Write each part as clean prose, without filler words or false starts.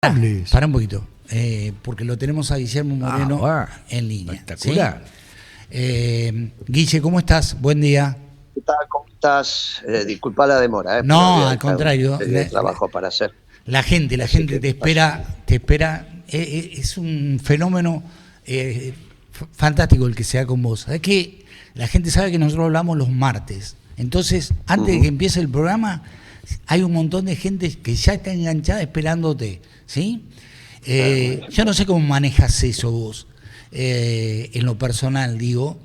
Para un poquito, porque lo tenemos a Guillermo Moreno en línea. Espectacular. ¿Sí? Guille, ¿cómo estás? Buen día. ¿Qué tal? ¿Cómo estás? Disculpa la demora, pero No, había al contrario. una serie de trabajo para hacer. La gente Así te que espera. Es un fenómeno fantástico el que se da con vos. Es que la gente sabe que nosotros hablamos los martes. Entonces, antes de que empiece el programa, hay un montón de gente que ya está enganchada esperándote, ¿sí? Yo no sé cómo manejas eso vos, en lo personal, digo.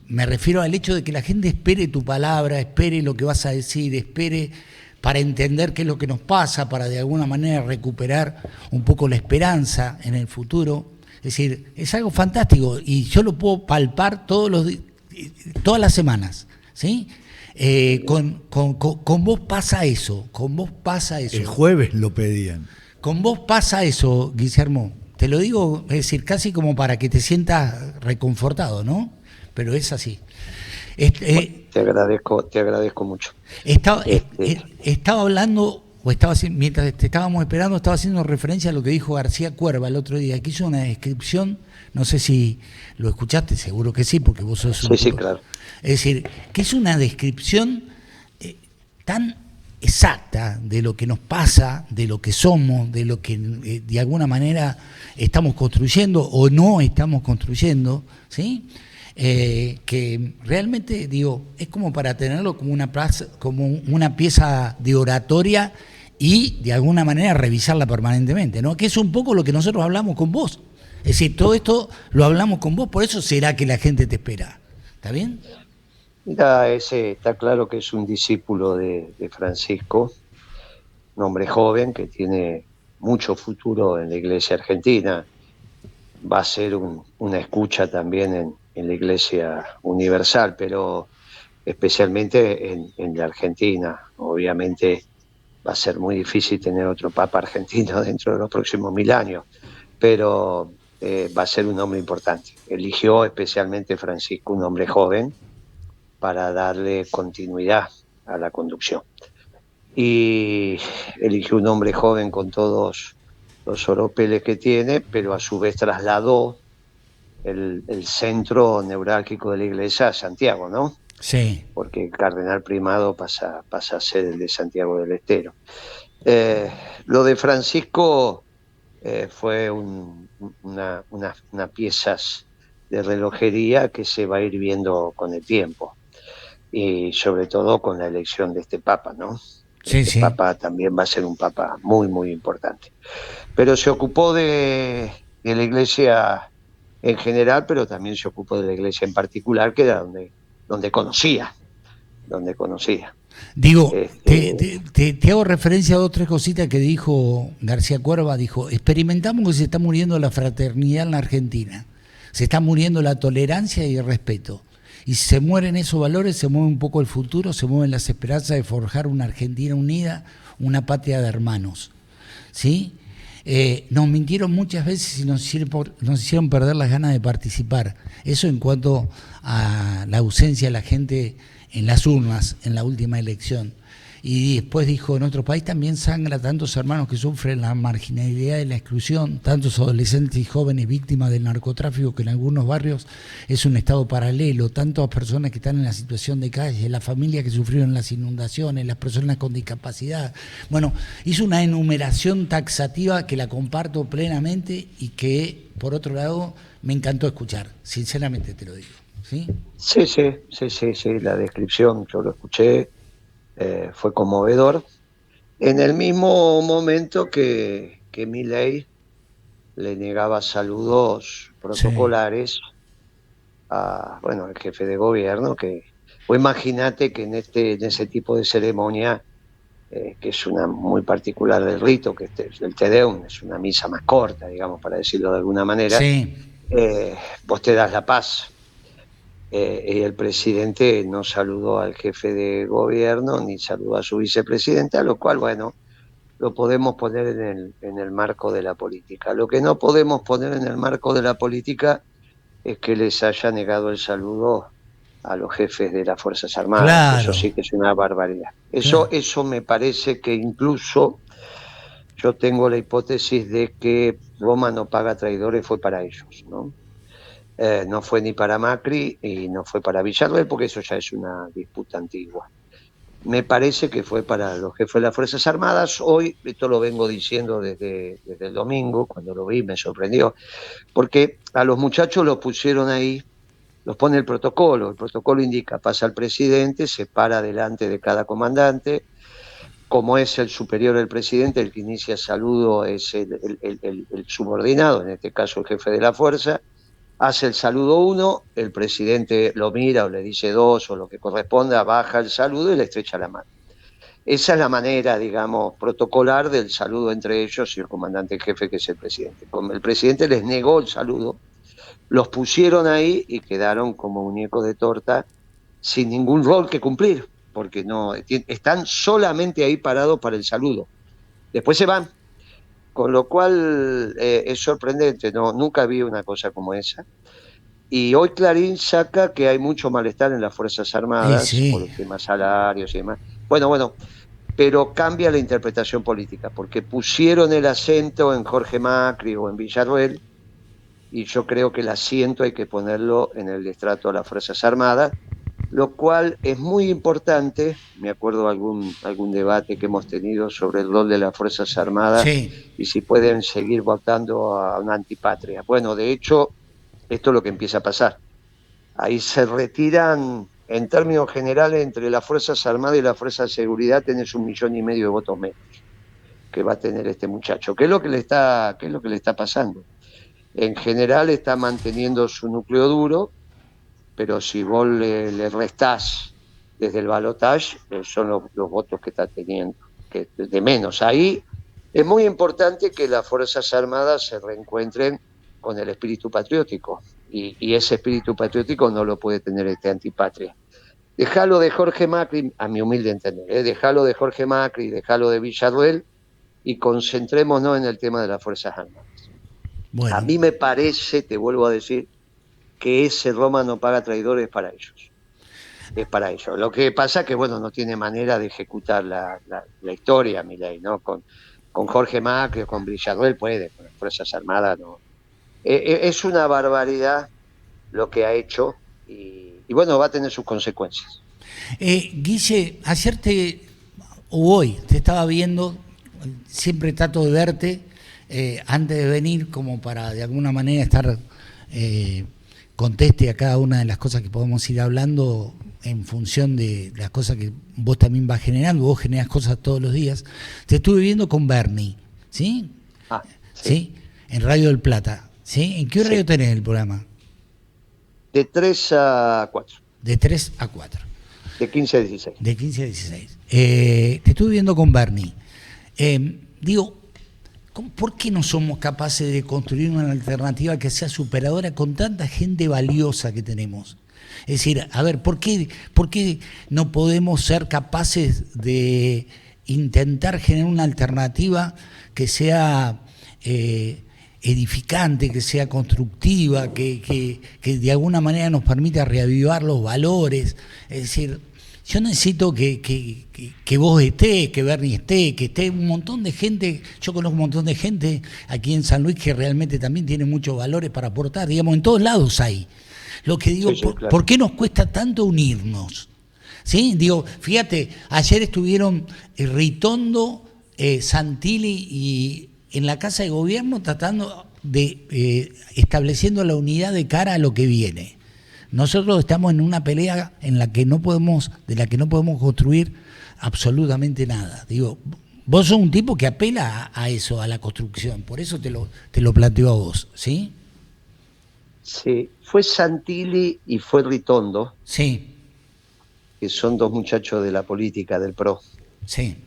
Me refiero al hecho de que la gente espere tu palabra, espere lo que vas a decir, espere para entender qué es lo que nos pasa, para de alguna manera recuperar un poco la esperanza en el futuro. Es decir, es algo fantástico y yo lo puedo palpar todas las semanas, ¿sí? Con vos pasa eso, El jueves lo pedían. Con vos pasa eso, Guillermo. Te lo digo, es decir, casi como para que te sientas reconfortado, ¿no? Pero es así. te agradezco mucho. Estaba hablando, mientras te estábamos esperando, estaba haciendo referencia a lo que dijo García Cuerva el otro día, que hizo una descripción, no sé si lo escuchaste, seguro que sí, porque vos sos un... Sí, claro. Es decir, que es una descripción tan exacta de lo que nos pasa, de lo que somos, de lo que de alguna manera estamos construyendo o no estamos construyendo, ¿sí? Que realmente, digo, es como para tenerlo como una pieza de oratoria y de alguna manera revisarla permanentemente, ¿no? Que es un poco lo que nosotros hablamos con vos. Es decir, todo esto lo hablamos con vos, por eso será que la gente te espera. ¿Está bien? Mira, ese está claro que es un discípulo de Francisco, un hombre joven que tiene mucho futuro en la Iglesia argentina. Va a ser una escucha también en la Iglesia universal, pero especialmente en la Argentina. Obviamente va a ser muy difícil tener otro papa argentino dentro de los próximos 1000 años, pero va a ser un hombre importante. Eligió especialmente Francisco un hombre joven para darle continuidad a la conducción. Y eligió un hombre joven con todos los oropeles que tiene, pero a su vez trasladó el centro neurálgico de la iglesia a Santiago, ¿no? Sí. Porque el cardenal primado pasa a ser el de Santiago del Estero. Lo de Francisco fue una piezas de relojería que se va a ir viendo con el tiempo y sobre todo con la elección de este papa, ¿no? Este papa también va a ser un papa muy, muy importante. Pero se ocupó de la iglesia en general, pero también se ocupó de la iglesia en particular, que era donde conocía. Digo, te hago referencia a otras cositas que dijo García Cuerva. Dijo, experimentamos que se está muriendo la fraternidad en la Argentina, se está muriendo la tolerancia y el respeto. Y si se mueren esos valores, se mueve un poco el futuro, se mueven las esperanzas de forjar una Argentina unida, una patria de hermanos. ¿Sí? Nos mintieron muchas veces y nos hicieron perder las ganas de participar. Eso en cuanto a la ausencia de la gente en las urnas en la última elección. Y después dijo, en nuestro país también sangra tantos hermanos que sufren la marginalidad y la exclusión, tantos adolescentes y jóvenes víctimas del narcotráfico, que en algunos barrios es un estado paralelo, tantas personas que están en la situación de calle, las familias que sufrieron las inundaciones, las personas con discapacidad. Bueno, hizo una enumeración taxativa que la comparto plenamente y que, por otro lado, me encantó escuchar, sinceramente te lo digo. ¿Sí? Sí, la descripción yo lo escuché. Fue conmovedor, en el mismo momento que Milei le negaba saludos protocolares al jefe de gobierno, o imagínate que en ese tipo de ceremonia, que es una muy particular del rito, que el Te Deum es una misa más corta, digamos, para decirlo de alguna manera, vos te das la paz. Y el presidente no saludó al jefe de gobierno ni saludó a su vicepresidenta, lo cual, bueno, lo podemos poner en el marco de la política. Lo que no podemos poner en el marco de la política es que les haya negado el saludo a los jefes de las Fuerzas Armadas. Claro. Eso sí que es una barbaridad. Eso me parece que incluso, yo tengo la hipótesis de que Roma no paga traidores fue para ellos, ¿no? No fue ni para Macri y no fue para Villarroel, porque eso ya es una disputa antigua. Me parece que fue para los jefes de las Fuerzas Armadas. Hoy, esto lo vengo diciendo desde el domingo, cuando lo vi me sorprendió, porque a los muchachos los pusieron ahí, los pone el protocolo indica, pasa el presidente, se para delante de cada comandante, como es el superior del presidente, el que inicia el saludo es el subordinado, en este caso el jefe de la fuerza, hace el saludo uno, el presidente lo mira o le dice dos o lo que corresponda, baja el saludo y le estrecha la mano. Esa es la manera, digamos, protocolar del saludo entre ellos y el comandante en jefe, que es el presidente. Como el presidente les negó el saludo, los pusieron ahí y quedaron como muñecos de torta sin ningún rol que cumplir, porque no están solamente ahí parados para el saludo. Después se van. Con lo cual es sorprendente, ¿no? Nunca vi una cosa como esa. Y hoy Clarín saca que hay mucho malestar en las Fuerzas Armadas por Sí. los temas salarios y demás. Bueno, pero cambia la interpretación política, porque pusieron el acento en Jorge Macri o en Villarroel, y yo creo que el asiento hay que ponerlo en el estrato de las Fuerzas Armadas, lo cual es muy importante. Me acuerdo de algún debate que hemos tenido sobre el rol de las Fuerzas Armadas Sí. y si pueden seguir votando a una antipatria. Bueno, de hecho, esto es lo que empieza a pasar. Ahí se retiran, en términos generales, entre las Fuerzas Armadas y las Fuerzas de Seguridad tenés 1,5 millones de votos menos que va a tener este muchacho. ¿Qué es lo que le está pasando? En general está manteniendo su núcleo duro, pero si vos le restás desde el balotaje, son los votos que está teniendo, que de menos. Ahí es muy importante que las Fuerzas Armadas se reencuentren con el espíritu patriótico, y ese espíritu patriótico no lo puede tener este antipatria. Dejalo de Jorge Macri, a mi humilde entender, dejalo de Jorge Macri, dejalo de Villarroel, y concentrémonos en el tema de las Fuerzas Armadas. Bueno. A mí me parece, te vuelvo a decir, que ese Roma no paga traidores para ellos. Es para ellos. Lo que pasa es que, bueno, no tiene manera de ejecutar la historia, Milei, ¿no? Con Jorge Macri o con Villarroel puede, con las Fuerzas Armadas no. Es una barbaridad lo que ha hecho y bueno, va a tener sus consecuencias. Guille, ayer o hoy te estaba viendo, siempre trato de verte antes de venir como para de alguna manera estar conteste a cada una de las cosas que podemos ir hablando en función de las cosas que vos también vas generando. Vos generás cosas todos los días. Te estuve viendo con Bernie, ¿sí? Sí. En Radio del Plata, ¿sí? ¿En qué horario tenés el programa? De 3 a 4. De 3 a 4. De 15 a 16. De 15 a 16. Te estuve viendo con Bernie. Digo, ¿por qué no somos capaces de construir una alternativa que sea superadora con tanta gente valiosa que tenemos? Es decir, a ver, ¿por qué no podemos ser capaces de intentar generar una alternativa que sea edificante, que sea constructiva, que de alguna manera nos permita reavivar los valores? Es decir, yo necesito que vos estés, que Bernie esté, que esté un montón de gente. Yo conozco un montón de gente aquí en San Luis que realmente también tiene muchos valores para aportar. Digamos, en todos lados hay. Lo que digo, claro. ¿Por qué nos cuesta tanto unirnos? ¿Sí? Digo, fíjate, ayer estuvieron Ritondo, Santilli y en la Casa de Gobierno tratando de estableciendo la unidad de cara a lo que viene. Nosotros estamos en una pelea de la que no podemos construir absolutamente nada. Digo, vos sos un tipo que apela a eso, a la construcción, por eso te lo planteo a vos, ¿sí? Sí, fue Santilli y fue Ritondo. Sí. Que son dos muchachos de la política, del PRO. Sí.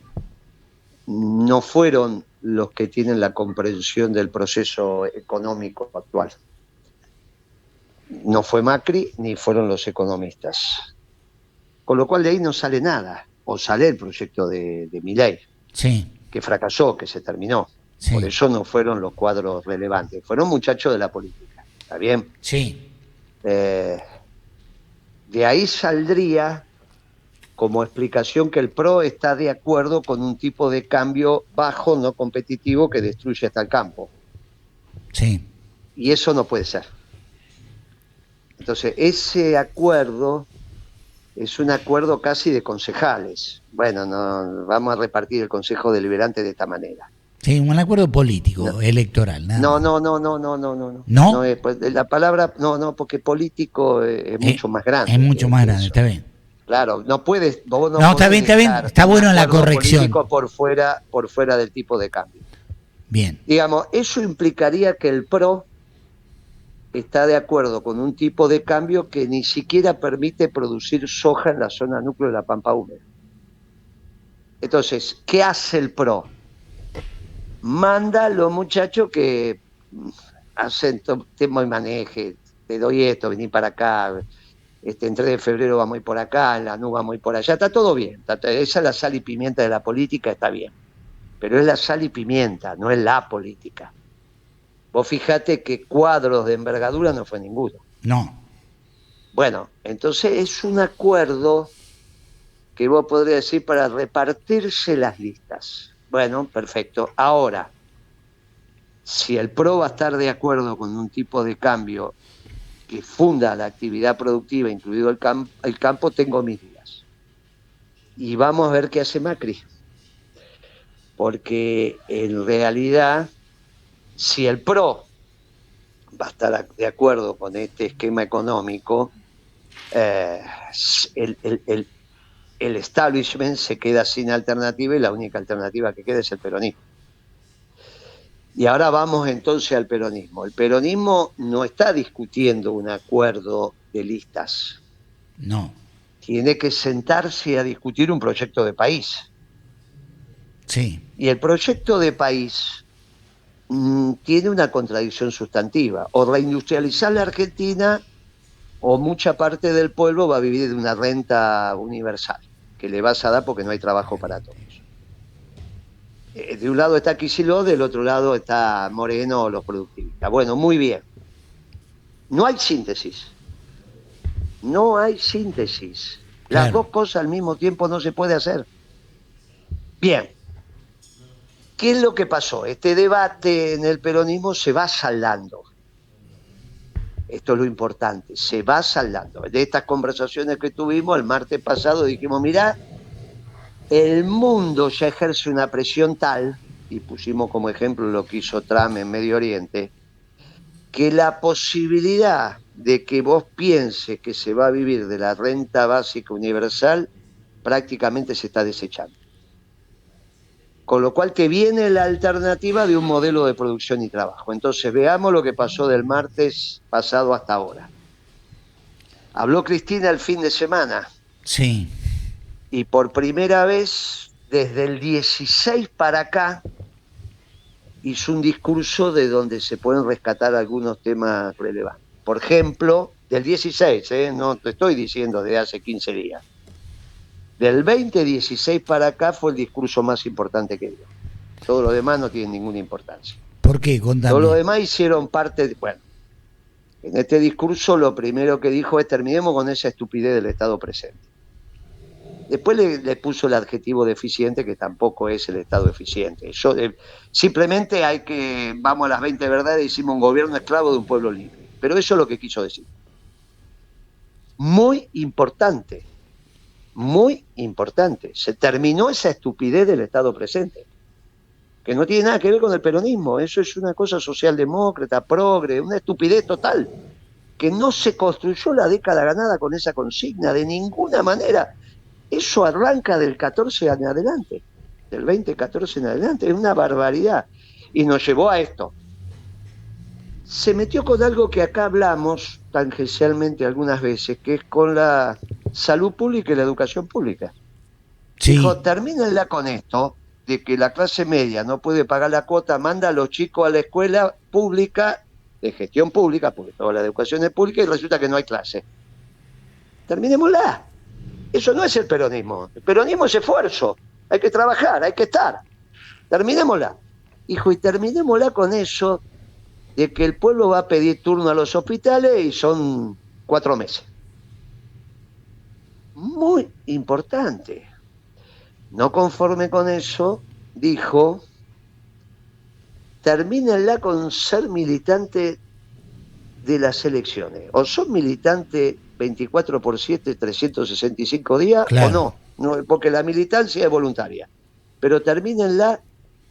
No fueron los que tienen la comprensión del proceso económico actual. No fue Macri ni fueron los economistas. Con lo cual de ahí no sale nada, o sale el proyecto de Milei, sí, que fracasó, que se terminó. Sí. Por eso no fueron los cuadros relevantes, fueron muchachos de la política. ¿Está bien? Sí. De ahí saldría como explicación que el PRO está de acuerdo con un tipo de cambio bajo, no competitivo, que destruye hasta el campo. Sí. Y eso no puede ser. Entonces, ese acuerdo es un acuerdo casi de concejales. Bueno, no vamos a repartir el Consejo Deliberante de esta manera. Sí, un acuerdo político, No. electoral. Nada No, más. no, no, no, no, no, no. ¿No? No es, pues, la palabra, no, porque político es mucho más grande. Es mucho más grande, eso. está bien. Claro, no puedes, vos no No, está podés bien, está bien. dejar Está un bueno la acuerdo corrección. político por fuera del tipo de cambio. Bien. Digamos, eso implicaría que el PRO está de acuerdo con un tipo de cambio que ni siquiera permite producir soja en la zona núcleo de la Pampa Húmeda. Entonces, ¿qué hace el PRO? Manda a los muchachos que hacen tema y maneje, te doy esto, vení para acá, en 3 de febrero vamos a ir por acá, en la NU vamos a ir por allá, está todo bien, esa es la sal y pimienta de la política, está bien, pero es la sal y pimienta, no es la política. Vos fijate que cuadros de envergadura no fue ninguno. No. Bueno, entonces es un acuerdo que vos podrías decir para repartirse las listas. Bueno, perfecto. Ahora, si el PRO va a estar de acuerdo con un tipo de cambio que funda la actividad productiva, incluido el campo, tengo mis dudas. Y vamos a ver qué hace Macri. Porque en realidad, si el PRO va a estar de acuerdo con este esquema económico, el establishment se queda sin alternativa y la única alternativa que queda es el peronismo. Y ahora vamos entonces al peronismo. El peronismo no está discutiendo un acuerdo de listas. No. Tiene que sentarse a discutir un proyecto de país. Sí. Y el proyecto de país tiene una contradicción sustantiva. O reindustrializar la Argentina o mucha parte del pueblo va a vivir de una renta universal que le vas a dar porque no hay trabajo para todos. De un lado está Kicillof, del otro lado está Moreno o los productivistas. Bueno, muy bien. No hay síntesis. No hay síntesis. Las Claro. dos cosas al mismo tiempo no se puede hacer. Bien. ¿Qué es lo que pasó? Este debate en el peronismo se va saldando. Esto es lo importante, se va saldando. De estas conversaciones que tuvimos el martes pasado dijimos, mirá, el mundo ya ejerce una presión tal, y pusimos como ejemplo lo que hizo Trump en Medio Oriente, que la posibilidad de que vos pienses que se va a vivir de la renta básica universal prácticamente se está desechando. Con lo cual que viene la alternativa de un modelo de producción y trabajo. Entonces veamos lo que pasó del martes pasado hasta ahora. Habló Cristina el fin de semana. Sí. Y por primera vez, desde el 16 para acá, hizo un discurso de donde se pueden rescatar algunos temas relevantes. Por ejemplo, del 16, no te estoy diciendo de hace 15 días. Del 2016 para acá fue el discurso más importante que dio. Todo lo demás no tiene ninguna importancia. ¿Por qué? Contame. Todo lo demás hicieron parte de... Bueno, en este discurso lo primero que dijo es terminemos con esa estupidez del Estado presente. Después le puso el adjetivo deficiente, que tampoco es el Estado eficiente. Simplemente vamos a las 20 verdades y decimos un gobierno esclavo de un pueblo libre. Pero eso es lo que quiso decir. Muy importante. Muy importante. Se terminó esa estupidez del Estado presente, que no tiene nada que ver con el peronismo. Eso es una cosa socialdemócrata, progre, una estupidez total, que no se construyó la década ganada con esa consigna de ninguna manera. Eso arranca del 14 en adelante, del 2014 en adelante, es una barbaridad. Y nos llevó a esto. Se metió con algo que acá hablamos tangencialmente algunas veces, que es con la salud pública y la educación pública. Sí. Dijo, termínenla con esto, de que la clase media no puede pagar la cuota, manda a los chicos a la escuela pública, de gestión pública, porque toda la educación es pública, y resulta que no hay clase. Terminémosla. Eso no es el peronismo. El peronismo es esfuerzo. Hay que trabajar, hay que estar. Terminémosla. Hijo, y terminémosla con eso de que el pueblo va a pedir turno a los hospitales y son 4 meses. muy importante. No conforme con eso, dijo, termínenla con ser militante de las elecciones. O son militante 24/7, 365 días, Claro. o no, porque la militancia es voluntaria. Pero termínenla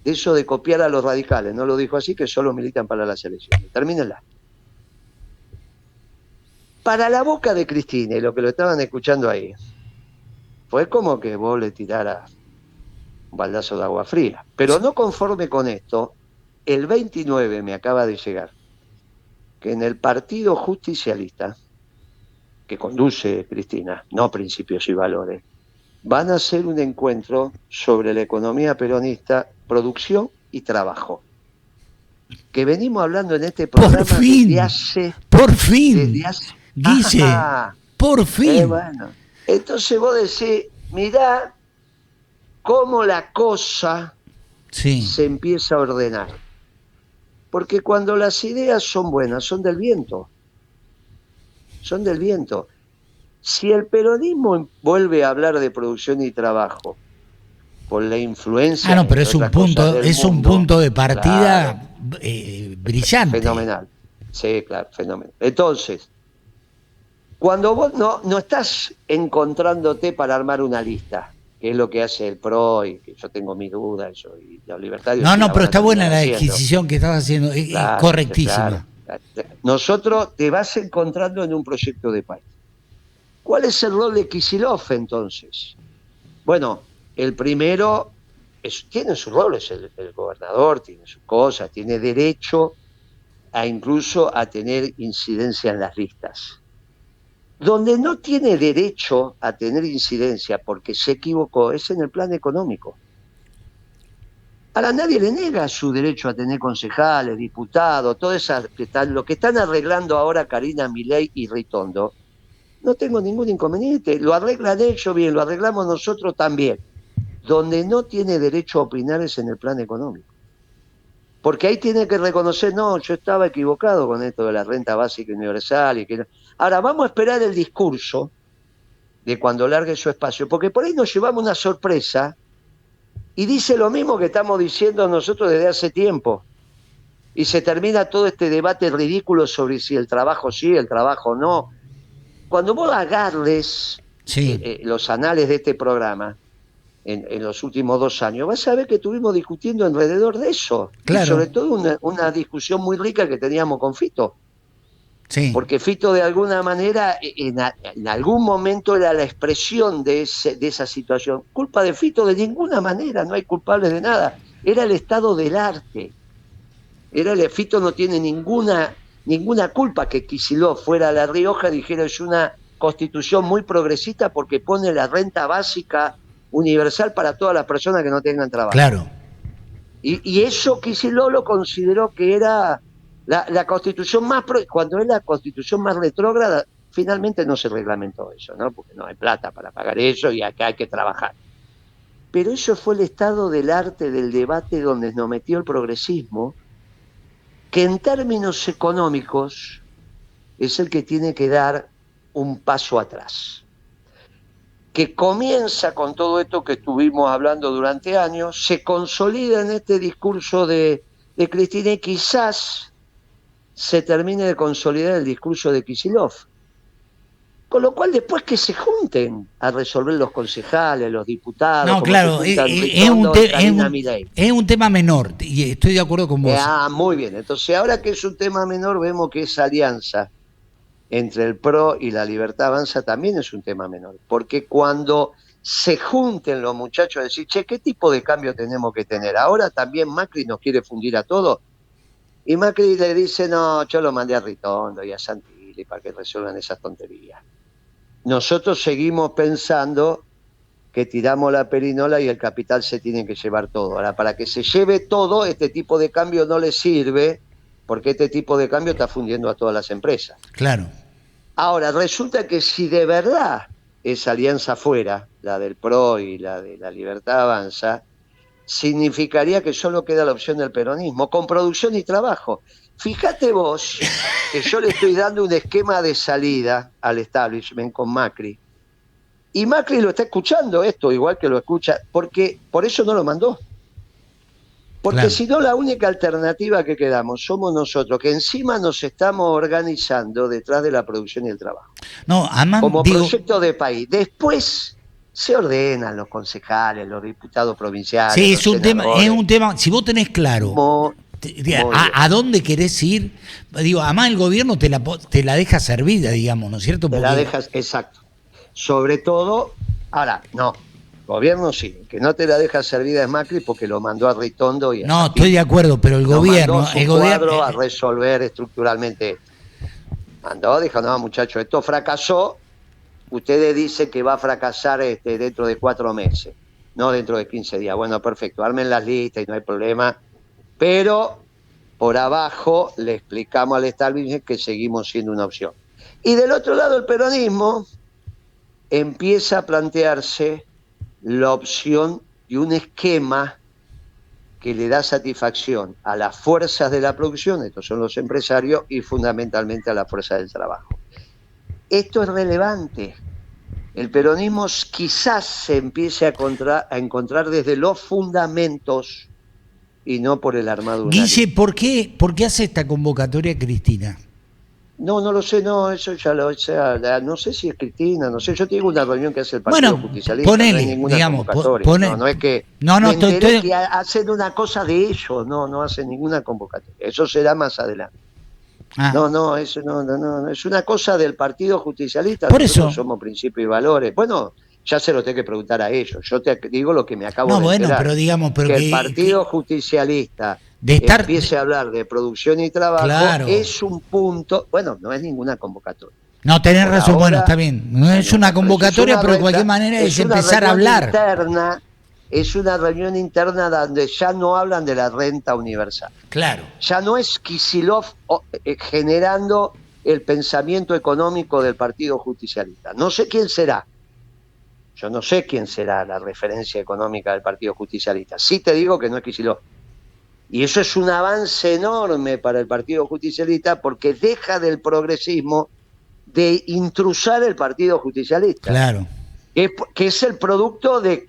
de eso de copiar a los radicales. No lo dijo así, que solo militan para las elecciones. Termínenla. Para la boca de Cristina y lo que lo estaban escuchando ahí, fue como que vos le tiraras un baldazo de agua fría. Pero no conforme con esto, el 29 me acaba de llegar que en el Partido Justicialista, que conduce Cristina, no Principios y Valores, van a hacer un encuentro sobre la economía peronista, producción y trabajo. Que venimos hablando en este programa desde hace... ¡Por fin! Guille, por fin. Bueno. Entonces vos decís, mirá cómo la cosa se empieza a ordenar. Porque cuando las ideas son buenas, son del viento. Son del viento. Si el peronismo vuelve a hablar de producción y trabajo, por la influencia... no, pero es un punto de partida, claro, brillante. Fenomenal. Sí, claro, fenomenal. Entonces, cuando vos no estás encontrándote para armar una lista, que es lo que hace el PRO, y que yo tengo mis dudas, y los libertarios... No, pero está buena la adquisición que estás haciendo, claro, correctísima. Claro. Nosotros te vas encontrando en un proyecto de país. ¿Cuál es el rol de Kicillof entonces? Bueno, el primero tiene su rol, es el gobernador, tiene sus cosas, tiene derecho incluso a tener incidencia en las listas. Donde no tiene derecho a tener incidencia porque se equivocó es en el plan económico. Ahora nadie le niega su derecho a tener concejales, diputados, todo eso, lo que están arreglando ahora Karina Milei y Ritondo. No tengo ningún inconveniente, lo arreglan ellos bien, lo arreglamos nosotros también. Donde no tiene derecho a opinar es en el plan económico. Porque ahí tiene que reconocer, no, yo estaba equivocado con esto de la renta básica universal. Ahora vamos a esperar el discurso de cuando largue su espacio, porque por ahí nos llevamos una sorpresa y dice lo mismo que estamos diciendo nosotros desde hace tiempo. Y se termina todo este debate ridículo sobre si el trabajo sí, el trabajo no. Cuando vos agarres los anales de este programa, en los últimos 2 años, vas a ver que estuvimos discutiendo alrededor de eso. Claro. Y sobre todo una discusión muy rica que teníamos con Fito. Sí. Porque Fito de alguna manera, en algún momento era la expresión de esa situación. Culpa de Fito de ninguna manera, no hay culpables de nada. Era el estado del arte. Fito no tiene ninguna culpa que Kicillof fuera a La Rioja y dijera es una constitución muy progresista porque pone la renta básica universal para todas las personas que no tengan trabajo. Claro. Y eso Kicillof lo consideró que era la constitución más... Cuando es la constitución más retrógrada, finalmente no se reglamentó eso, ¿no? Porque no hay plata para pagar eso y acá hay que trabajar. Pero eso fue el estado del arte del debate donde nos metió el progresismo, que en términos económicos es el que tiene que dar un paso atrás. Que comienza con todo esto que estuvimos hablando durante años, se consolida en este discurso de Cristina y quizás se termine de consolidar el discurso de Kicillof. Con lo cual después que se junten a resolver los concejales, los diputados... No, claro, es un tema menor y estoy de acuerdo con vos. Muy bien, entonces ahora que es un tema menor vemos que esa alianza entre el PRO y la Libertad Avanza también es un tema menor, porque cuando se junten los muchachos a decir, che, ¿qué tipo de cambio tenemos que tener? Ahora también Macri nos quiere fundir a todos, y Macri le dice, no, yo lo mandé a Ritondo y a Santilli para que resuelvan esas tonterías. Nosotros seguimos pensando que tiramos la perinola y el capital se tiene que llevar todo. Ahora, para que se lleve todo, este tipo de cambio no le sirve, porque este tipo de cambio está fundiendo a todas las empresas. Claro. Ahora, resulta que si de verdad esa alianza fuera, la del PRO y la de la Libertad Avanza, significaría que solo queda la opción del peronismo, con producción y trabajo. Fíjate vos que yo le estoy dando un esquema de salida al establishment con Macri, Y Macri lo está escuchando esto, igual que lo escucha, porque por eso no lo mandó. Porque Claro. si no, la única alternativa que quedamos somos nosotros, que encima nos estamos organizando detrás de la producción y el trabajo, No, además, como digo, proyecto de país. Después se ordenan los concejales, los diputados provinciales, sí, los senadores. es un tema, si vos tenés claro Muy, muy bien. a dónde querés ir, digo, además el gobierno te la deja servida, digamos, ¿no es cierto? Te la dejas, exacto. Sobre todo, ahora, no, gobierno sí, que no te la deja servida es Macri porque lo mandó a Ritondo y a No, Saquín. estoy de acuerdo, pero el Lo gobierno, mandó a su cuadro a resolver estructuralmente esto. Mandó, dijo, no, muchachos, esto fracasó. Ustedes dicen que va a fracasar dentro de 4 meses, no dentro de 15 días. Bueno, perfecto, armen las listas y no hay problema. Pero por abajo le explicamos al establishment que seguimos siendo una opción. Y del otro lado, el peronismo empieza a plantearse la opción de un esquema que le da satisfacción a las fuerzas de la producción, estos son los empresarios, y fundamentalmente a la fuerza del trabajo. Esto es relevante. El peronismo quizás se empiece a encontrar desde los fundamentos y no por el armado. Guille, ¿por qué hace esta convocatoria Cristina? No lo sé, no, eso ya lo sé, no sé si es Cristina, no sé, yo te digo una reunión que hace el Partido Justicialista, ponele, no hay ninguna digamos, convocatoria, no es que estoy... que hacen una cosa de ellos, no hacen ninguna convocatoria, eso será más adelante. Eso no, es una cosa del Partido Justicialista, por nosotros eso somos principios y valores, bueno, ya se lo tengo que preguntar a ellos, yo te digo lo que me acabo de enterar, pero digamos, que el Partido Justicialista empiece a hablar de producción y trabajo, claro, es un punto, bueno, no es ninguna convocatoria. No, tenés por razón, ahora, bueno, está bien, no es una convocatoria, pero de cualquier manera es empezar a hablar. Es una reunión interna donde ya no hablan de la renta universal. Claro. Ya no es Kicillof generando el pensamiento económico del Partido Justicialista. No sé quién será. Yo no sé quién será la referencia económica del Partido Justicialista. Sí te digo que no es Kicillof. Y eso es un avance enorme para el Partido Justicialista porque deja del progresismo de intrusar el Partido Justicialista. Claro. Que es el producto de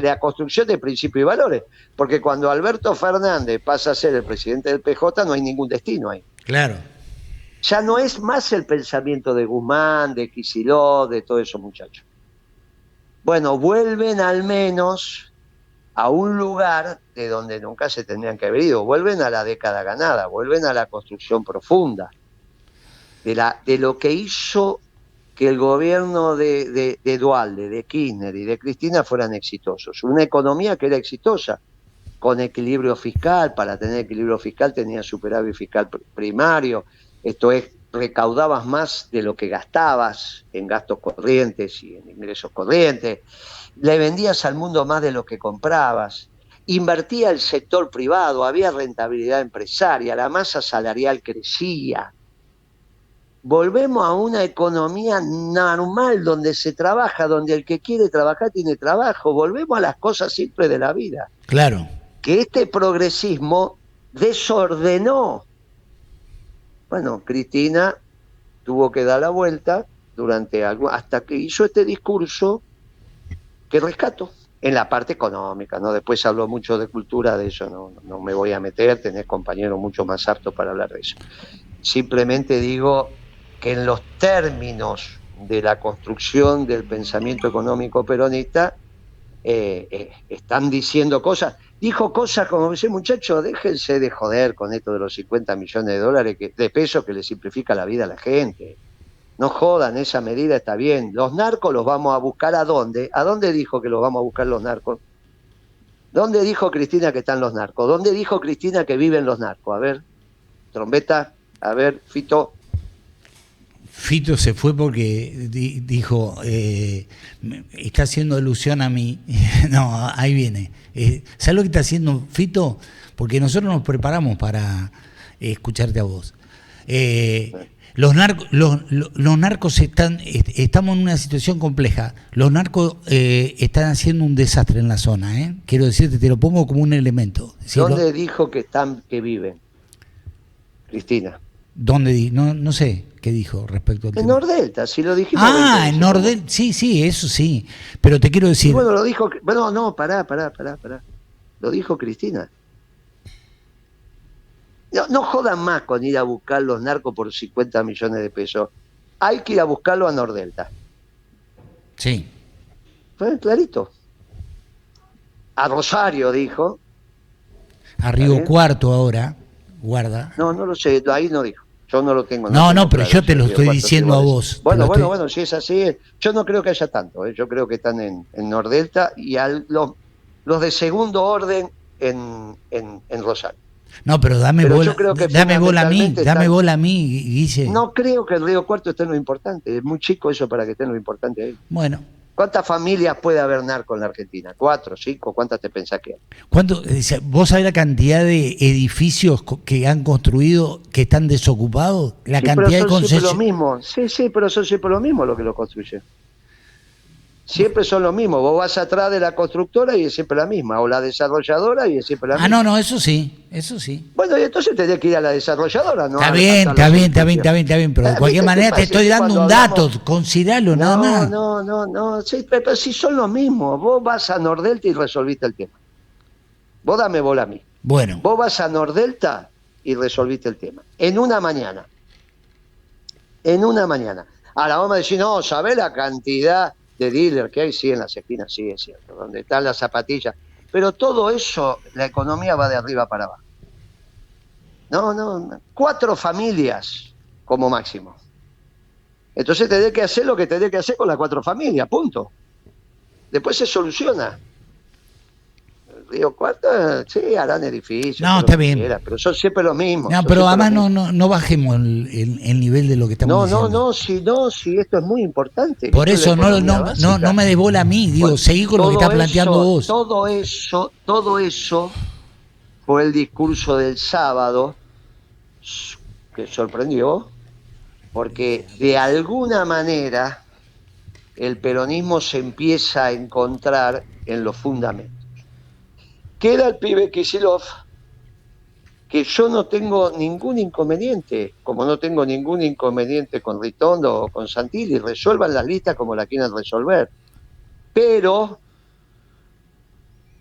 la construcción de principios y valores. Porque cuando Alberto Fernández pasa a ser el presidente del PJ, no hay ningún destino ahí. Claro. Ya no es más el pensamiento de Guzmán, de Kicillof, de todos esos muchachos. Bueno, vuelven al menos a un lugar de donde nunca se tendrían que haber ido. Vuelven a la década ganada, vuelven a la construcción profunda. De lo que hizo que el gobierno de Duhalde, de Kirchner y de Cristina fueran exitosos. Una economía que era exitosa, con equilibrio fiscal. Para tener equilibrio fiscal tenía superávit fiscal primario. Esto es, recaudabas más de lo que gastabas en gastos corrientes y en ingresos corrientes. Le vendías al mundo más de lo que comprabas. Invertía el sector privado, había rentabilidad empresaria, la masa salarial crecía. Volvemos a una economía normal donde se trabaja, donde el que quiere trabajar tiene trabajo. Volvemos a las cosas simples de la vida. Claro. Que este progresismo desordenó. Bueno, Cristina tuvo que dar la vuelta hasta que hizo este discurso que rescato en la parte económica, ¿no? Después habló mucho de cultura, de eso no me voy a meter, tenés compañeros mucho más aptos para hablar de eso. Simplemente digo que en los términos de la construcción del pensamiento económico peronista están diciendo cosas. Dijo cosas como ese muchacho, déjense de joder con esto de los 50 millones de dólares de pesos que le simplifica la vida a la gente. No jodan, esa medida está bien. Los narcos los vamos a buscar ¿a dónde? ¿A dónde dijo que los vamos a buscar los narcos? ¿Dónde dijo Cristina que están los narcos? ¿Dónde dijo Cristina que viven los narcos? A ver, trompeta, a ver, Fito. Fito se fue porque dijo, está haciendo alusión a mí. No, ahí viene. ¿Sabes lo que está haciendo Fito? Porque nosotros nos preparamos para escucharte a vos. Los narcos estamos en una situación compleja. Los narcos están haciendo un desastre en la zona, ¿eh? Quiero decirte, te lo pongo como un elemento. ¿Dónde dijo que viven? Cristina. ¿Dónde? No sé qué dijo respecto al En tema. Nordelta, si lo dijimos. En Nordelta, sí, eso sí. Pero te quiero decir. Y bueno, lo dijo. Bueno, no, pará. Lo dijo Cristina. No jodan más con ir a buscar los narcos por 50 millones de pesos. Hay que ir a buscarlo a Nordelta. Sí. Fue clarito. A Rosario, dijo. A Río Cuarto ahora, guarda. No lo sé, ahí no dijo. Yo no lo tengo. No, pero claro, yo te lo estoy diciendo a vos. Bueno, si es así, yo no creo que haya tanto. Yo creo que están en Nordelta y los de segundo orden en Rosario. No, pero dame bola a mí, Guille. No creo que el Río Cuarto esté en lo importante. Es muy chico eso para que esté en lo importante ahí. Bueno. ¿Cuántas familias puede haber narco en la Argentina? ¿4, 5? ¿Cuántas te pensás que hay? ¿Vos sabés la cantidad de edificios que han construido que están desocupados? La cantidad de concesionarios. Sí, pero son siempre lo mismo lo que lo construyen. Siempre son lo mismo. Vos vas atrás de la constructora y es siempre la misma. O la desarrolladora y es siempre la misma. No, eso sí. Bueno, y entonces tenés que ir a la desarrolladora, ¿no? Está bien. Pero de cualquier manera te estoy dando un dato. Consideralo nada más. No. Sí, pero si son lo mismo. Vos vas a Nordelta y resolviste el tema. Vos dame bola a mí. Bueno. Vos vas a Nordelta y resolviste el tema. En una mañana. Ahora vamos a decir, no, ¿sabés la cantidad de dealers que hay? Sí, en las esquinas, sí, es cierto. Donde están las zapatillas. Pero todo eso, la economía va de arriba para abajo. No. 4 familias como máximo. Entonces tenés que hacer lo que tenés que hacer con las 4 familias, punto. Después se soluciona. Río Cuarto, sí, harán edificios. No, está bien. Pero son siempre los mismos. No, pero además no bajemos el nivel de lo que estamos diciendo. Si esto es muy importante. Por eso no me des bola a mí, digo, seguí con lo que estás planteando vos. Todo eso fue el discurso del sábado que sorprendió, porque de alguna manera el peronismo se empieza a encontrar en los fundamentos. Queda el pibe Kicillof, que yo no tengo ningún inconveniente, como no tengo ningún inconveniente con Ritondo o con Santilli, resuelvan las listas como la quieran resolver. Pero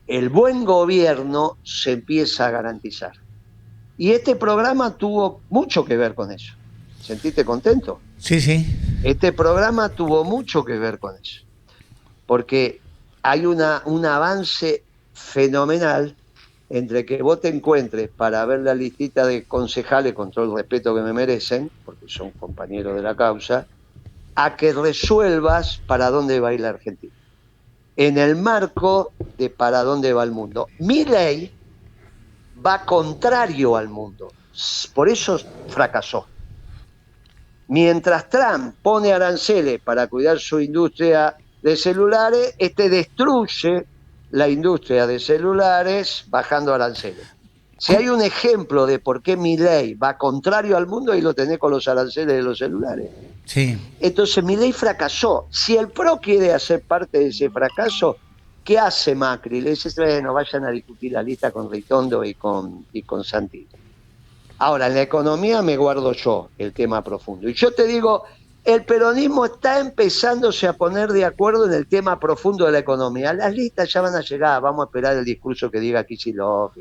el buen gobierno se empieza a garantizar. Y este programa tuvo mucho que ver con eso. ¿Sentiste contento? Sí. Este programa tuvo mucho que ver con eso. Porque hay un avance fenomenal entre que vos te encuentres para ver la listita de concejales, con todo el respeto que me merecen, porque son compañeros de la causa, a que resuelvas para dónde va a ir la Argentina. En el marco de para dónde va el mundo. Milei va contrario al mundo. Por eso fracasó. Mientras Trump pone aranceles para cuidar su industria de celulares, destruye la industria de celulares bajando aranceles. Si hay un ejemplo de por qué Milei va contrario al mundo, ahí lo tenés con los aranceles de los celulares. Sí. Entonces Milei fracasó. Si el PRO quiere hacer parte de ese fracaso, ¿qué hace Macri? Le dice, bueno, vayan a discutir la lista con Ritondo y con Santilli. Ahora, en la economía me guardo yo el tema profundo. Y yo te digo, el peronismo está empezándose a poner de acuerdo en el tema profundo de la economía. Las listas ya van a llegar, vamos a esperar el discurso que diga Kicillof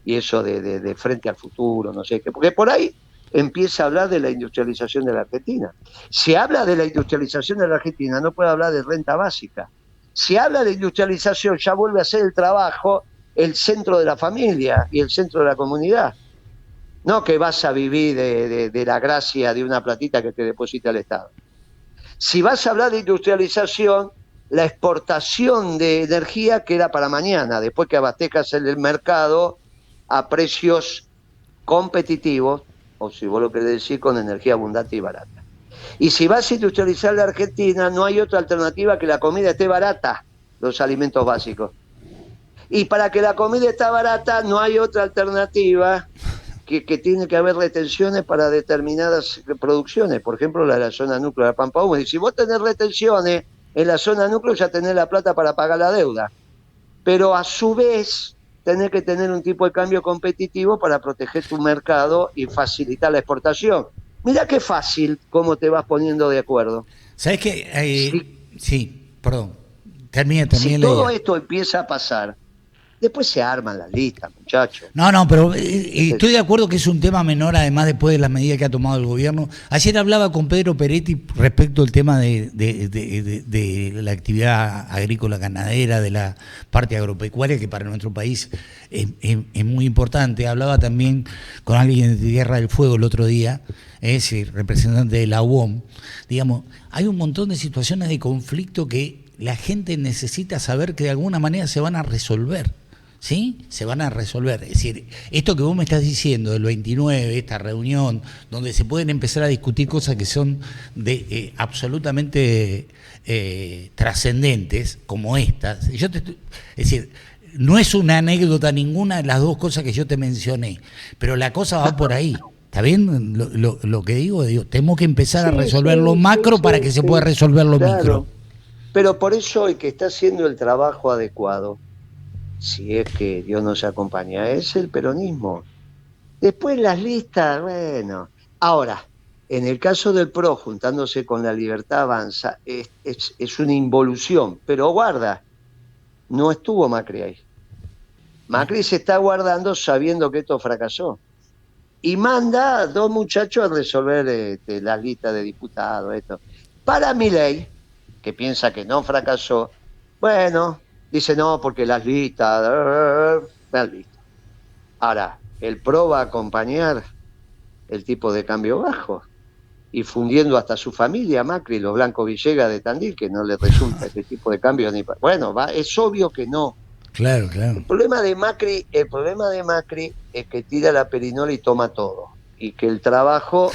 y eso de frente al futuro, no sé qué. Porque por ahí empieza a hablar de la industrialización de la Argentina. Si habla de la industrialización de la Argentina, no puede hablar de renta básica. Si habla de industrialización, ya vuelve a ser el trabajo el centro de la familia y el centro de la comunidad. No que vas a vivir de la gracia de una platita que te deposita el Estado. Si vas a hablar de industrialización, la exportación de energía queda para mañana, después que abastezcas el mercado a precios competitivos, o si vos lo querés decir, con energía abundante y barata. Y si vas a industrializar la Argentina, no hay otra alternativa que la comida esté barata, los alimentos básicos. Y para que la comida esté barata, no hay otra alternativa que tiene que haber retenciones para determinadas producciones, por ejemplo la de la zona núcleo de la Pampa Húmeda. Y si vos tenés retenciones en la zona núcleo, ya tenés la plata para pagar la deuda. Pero a su vez tenés que tener un tipo de cambio competitivo para proteger tu mercado y facilitar la exportación. Mirá qué fácil cómo te vas poniendo de acuerdo. ¿Sabés qué? Sí, perdón. Termina si todo esto empieza a pasar, después se arman las listas, muchachos. No, pero estoy de acuerdo que es un tema menor, además después de las medidas que ha tomado el gobierno. Ayer hablaba con Pedro Peretti respecto al tema de la actividad agrícola ganadera, de la parte agropecuaria, que para nuestro país es muy importante. Hablaba también con alguien de Tierra del Fuego el otro día, el representante de la UOM. Digamos, hay un montón de situaciones de conflicto que la gente necesita saber que de alguna manera se van a resolver. ¿Sí? Se van a resolver. Es decir, esto que vos me estás diciendo del 29, esta reunión, donde se pueden empezar a discutir cosas que son absolutamente trascendentes, como estas. Es decir, no es una anécdota ninguna de las dos cosas que yo te mencioné, pero la cosa va por ahí. ¿Está bien lo que digo? Tenemos que empezar a resolver lo macro para que se pueda resolver lo micro. Pero por eso el que está haciendo el trabajo adecuado, si es que Dios nos acompaña, es el peronismo. Después las listas, bueno. Ahora, en el caso del PRO, juntándose con la Libertad Avanza, es una involución. Pero guarda, no estuvo Macri ahí. Macri se está guardando sabiendo que esto fracasó. Y manda a dos muchachos a resolver las listas de diputados. Esto. Para Milei, que piensa que no fracasó, bueno... Dice, no, porque las listas... Ahora, el PRO va a acompañar el tipo de cambio bajo y fundiendo hasta su familia, Macri, los Blanco Villegas de Tandil, que no le resulta ese tipo de cambio ni... Bueno, es obvio que no. Claro. El problema de Macri es que tira la perinola y toma todo. Y que el trabajo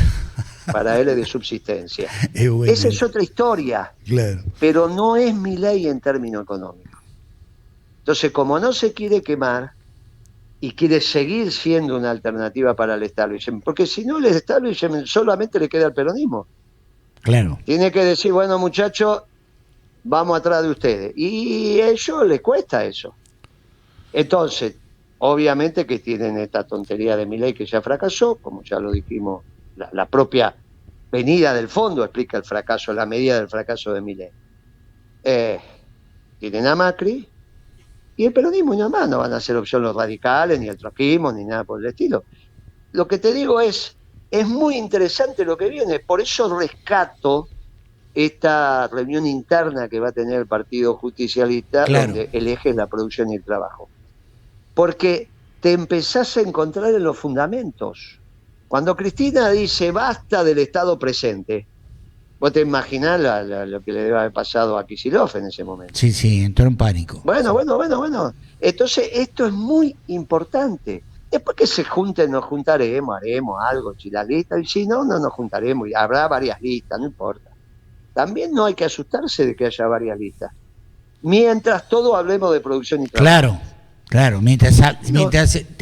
para él es de subsistencia. Esa es otra historia. Claro. Pero no es Milei en términos económicos. Entonces, como no se quiere quemar y quiere seguir siendo una alternativa para el establishment, porque si no, el establishment solamente le queda al peronismo. Claro. Tiene que decir, bueno, muchachos, vamos atrás de ustedes. Y a ellos les cuesta eso. Entonces, obviamente que tienen esta tontería de Milei que ya fracasó, como ya lo dijimos, la propia venida del fondo explica el fracaso, la medida del fracaso de Milei. Tienen a Macri, y el peronismo y nada más, no van a ser opción los radicales, ni el trotskismo, ni nada por el estilo. Lo que te digo es muy interesante lo que viene, por eso rescato esta reunión interna que va a tener el Partido Justicialista, claro, donde el eje es la producción y el trabajo. Porque te empezás a encontrar en los fundamentos. Cuando Cristina dice basta del Estado presente, vos te imaginás lo que le debe haber pasado a Kicillof en ese momento. Sí, entró en pánico. Bueno. Entonces, esto es muy importante. Después que se junten, nos juntaremos, haremos algo, si la lista, y si no, no nos juntaremos, y habrá varias listas, no importa. También no hay que asustarse de que haya varias listas. Mientras todos hablemos de producción y trabajo. Claro, mientras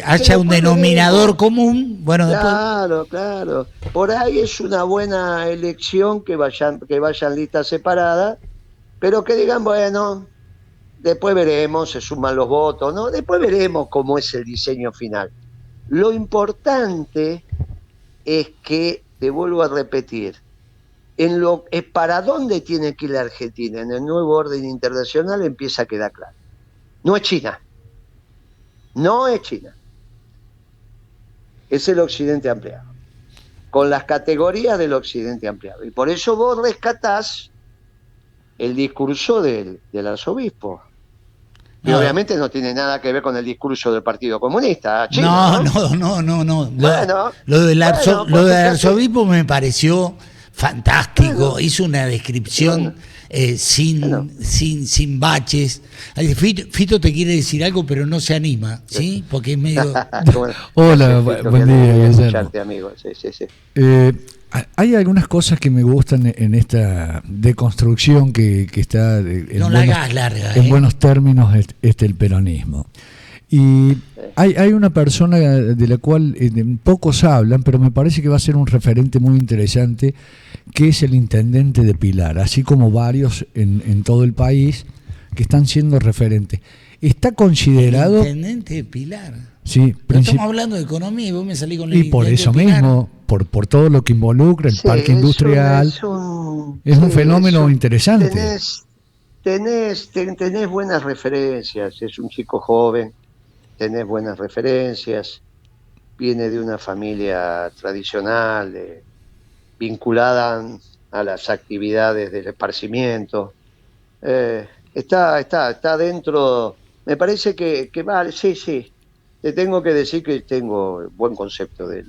haya un denominador común, bueno, después... Claro. Por ahí es una buena elección que vayan listas separadas, pero que digan, bueno, después veremos, se suman los votos, ¿no? Después veremos cómo es el diseño final. Lo importante es que, te vuelvo a repetir, para dónde tiene que ir la Argentina en el nuevo orden internacional empieza a quedar claro. No es China. No es China, es el occidente ampliado, con las categorías del occidente ampliado. Y por eso vos rescatás el discurso del arzobispo. Y obviamente no tiene nada que ver con el discurso del Partido Comunista. China, no. Bueno, lo del arzobispo me pareció fantástico. Bueno, hizo una descripción... sin baches. Fito te quiere decir algo, pero no se anima, ¿sí? Porque es medio... Hola, buen día, Guillermo. Amigo. Sí. Hay algunas cosas que me gustan en esta deconstrucción que está en buenos términos el peronismo. Y hay una persona de la cual pocos hablan, pero me parece que va a ser un referente muy interesante, que es el intendente de Pilar, así como varios en todo el país que están siendo referentes. está considerado... Intendente de Pilar. Sí, estamos hablando de economía y vos me salís con el... Y por eso mismo, por todo lo que involucra el parque industrial, es un fenómeno interesante. Tenés buenas referencias, es un chico joven, tenés buenas referencias, viene de una familia tradicional, vinculada a las actividades del esparcimiento. Está dentro, me parece que vale, sí. Te tengo que decir que tengo buen concepto del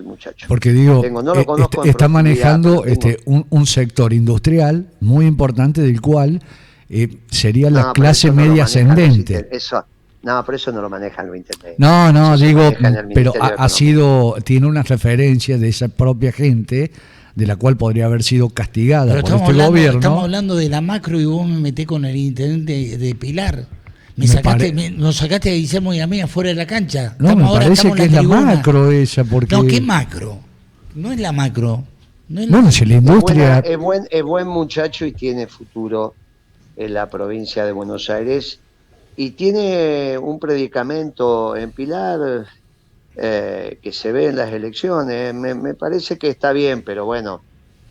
muchacho. Porque digo, no lo conozco está manejando un sector industrial muy importante del cual sería la clase media ascendente. Pero eso no lo manejan los intendentes. No, digo, pero tiene unas referencias de esa propia gente de la cual podría haber sido castigada por este gobierno. Estamos hablando de la macro y vos me metés con el intendente de Pilar. Nos sacaste a Guillermo y a mí afuera de la cancha. No, me parece que es la macro esa. Porque... No, ¿qué macro? No es la macro. Si la industria... Es buen muchacho y tiene futuro en la provincia de Buenos Aires. Y tiene un predicamento en Pilar que se ve en las elecciones. Me parece que está bien, pero bueno,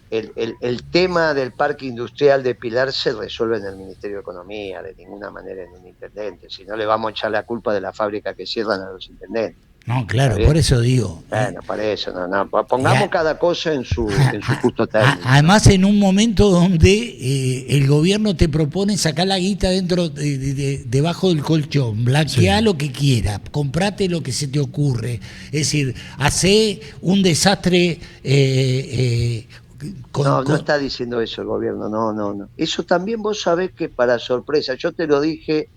el tema del parque industrial de Pilar se resuelve en el Ministerio de Economía, de ninguna manera en un intendente. Si no, le vamos a echar la culpa de la fábrica que cierran a los intendentes. No, claro, por eso digo. Bueno, para eso, no. Pongamos cada cosa en su justo término. Además, en un momento donde el gobierno te propone sacar la guita dentro debajo del colchón, blanquear lo que quiera, comprate lo que se te ocurre. Es decir, hace un desastre... No está diciendo eso el gobierno, no. Eso también vos sabés que para sorpresa, yo te lo dije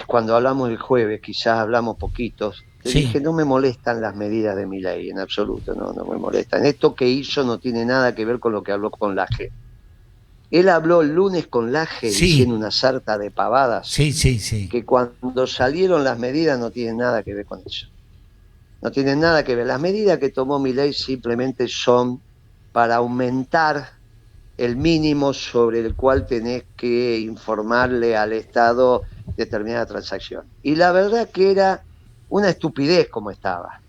cuando hablamos el jueves, quizás hablamos poquitos, te dije, no me molestan las medidas de Milei, en absoluto, no me molestan. Esto que hizo no tiene nada que ver con lo que habló con Laje. Él habló el lunes con Laje diciendo una sarta de pavadas, que cuando salieron las medidas no tienen nada que ver con eso. No tienen nada que ver. Las medidas que tomó Milei simplemente son para aumentar el mínimo sobre el cual tenés que informarle al Estado determinada transacción. Y la verdad que era una estupidez como estaba.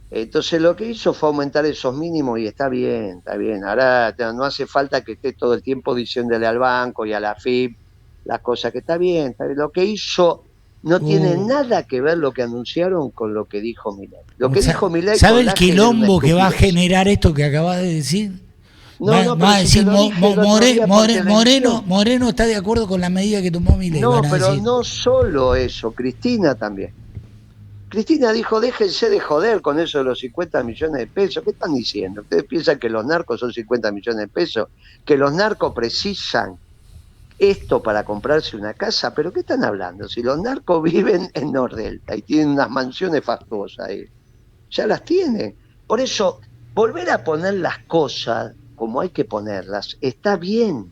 Entonces lo que hizo fue aumentar esos mínimos y está bien. Ahora no hace falta que esté todo el tiempo diciéndole al banco y a la FIP las cosas, que está bien. Lo que hizo no tiene nada que ver lo que anunciaron con lo que dijo Milei. Dijo Milei... ¿Sabe el quilombo que va a generar esto que acabas de decir? Va a decir, Moreno está de acuerdo con la medida que tomó Milei. No, pero no solo eso, Cristina también. Cristina dijo, déjense de joder con eso de los 50 millones de pesos. ¿Qué están diciendo? ¿Ustedes piensan que los narcos son 50 millones de pesos? ¿Que los narcos precisan esto para comprarse una casa? ¿Pero qué están hablando? Si los narcos viven en Nordelta y tienen unas mansiones fastuosas ahí, ya las tienen. Por eso, volver a poner las cosas como hay que ponerlas, está bien.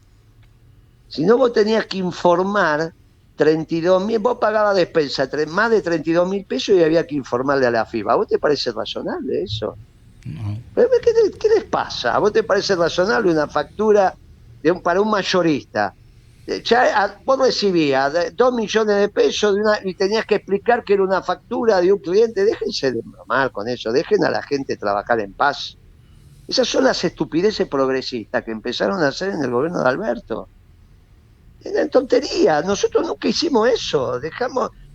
Si no, vos tenías que informar 32.000, vos pagabas despensa más de 32.000 pesos y había que informarle a la FIBA. ¿A vos te parece razonable eso? No. ¿Qué les pasa? ¿A vos te parece razonable una factura para un mayorista? Vos recibías 2 millones de pesos y tenías que explicar que era una factura de un cliente. Déjense de bromar con eso, dejen a la gente trabajar en paz. Esas son las estupideces progresistas que empezaron a hacer en el gobierno de Alberto. Era tontería, nosotros nunca hicimos eso.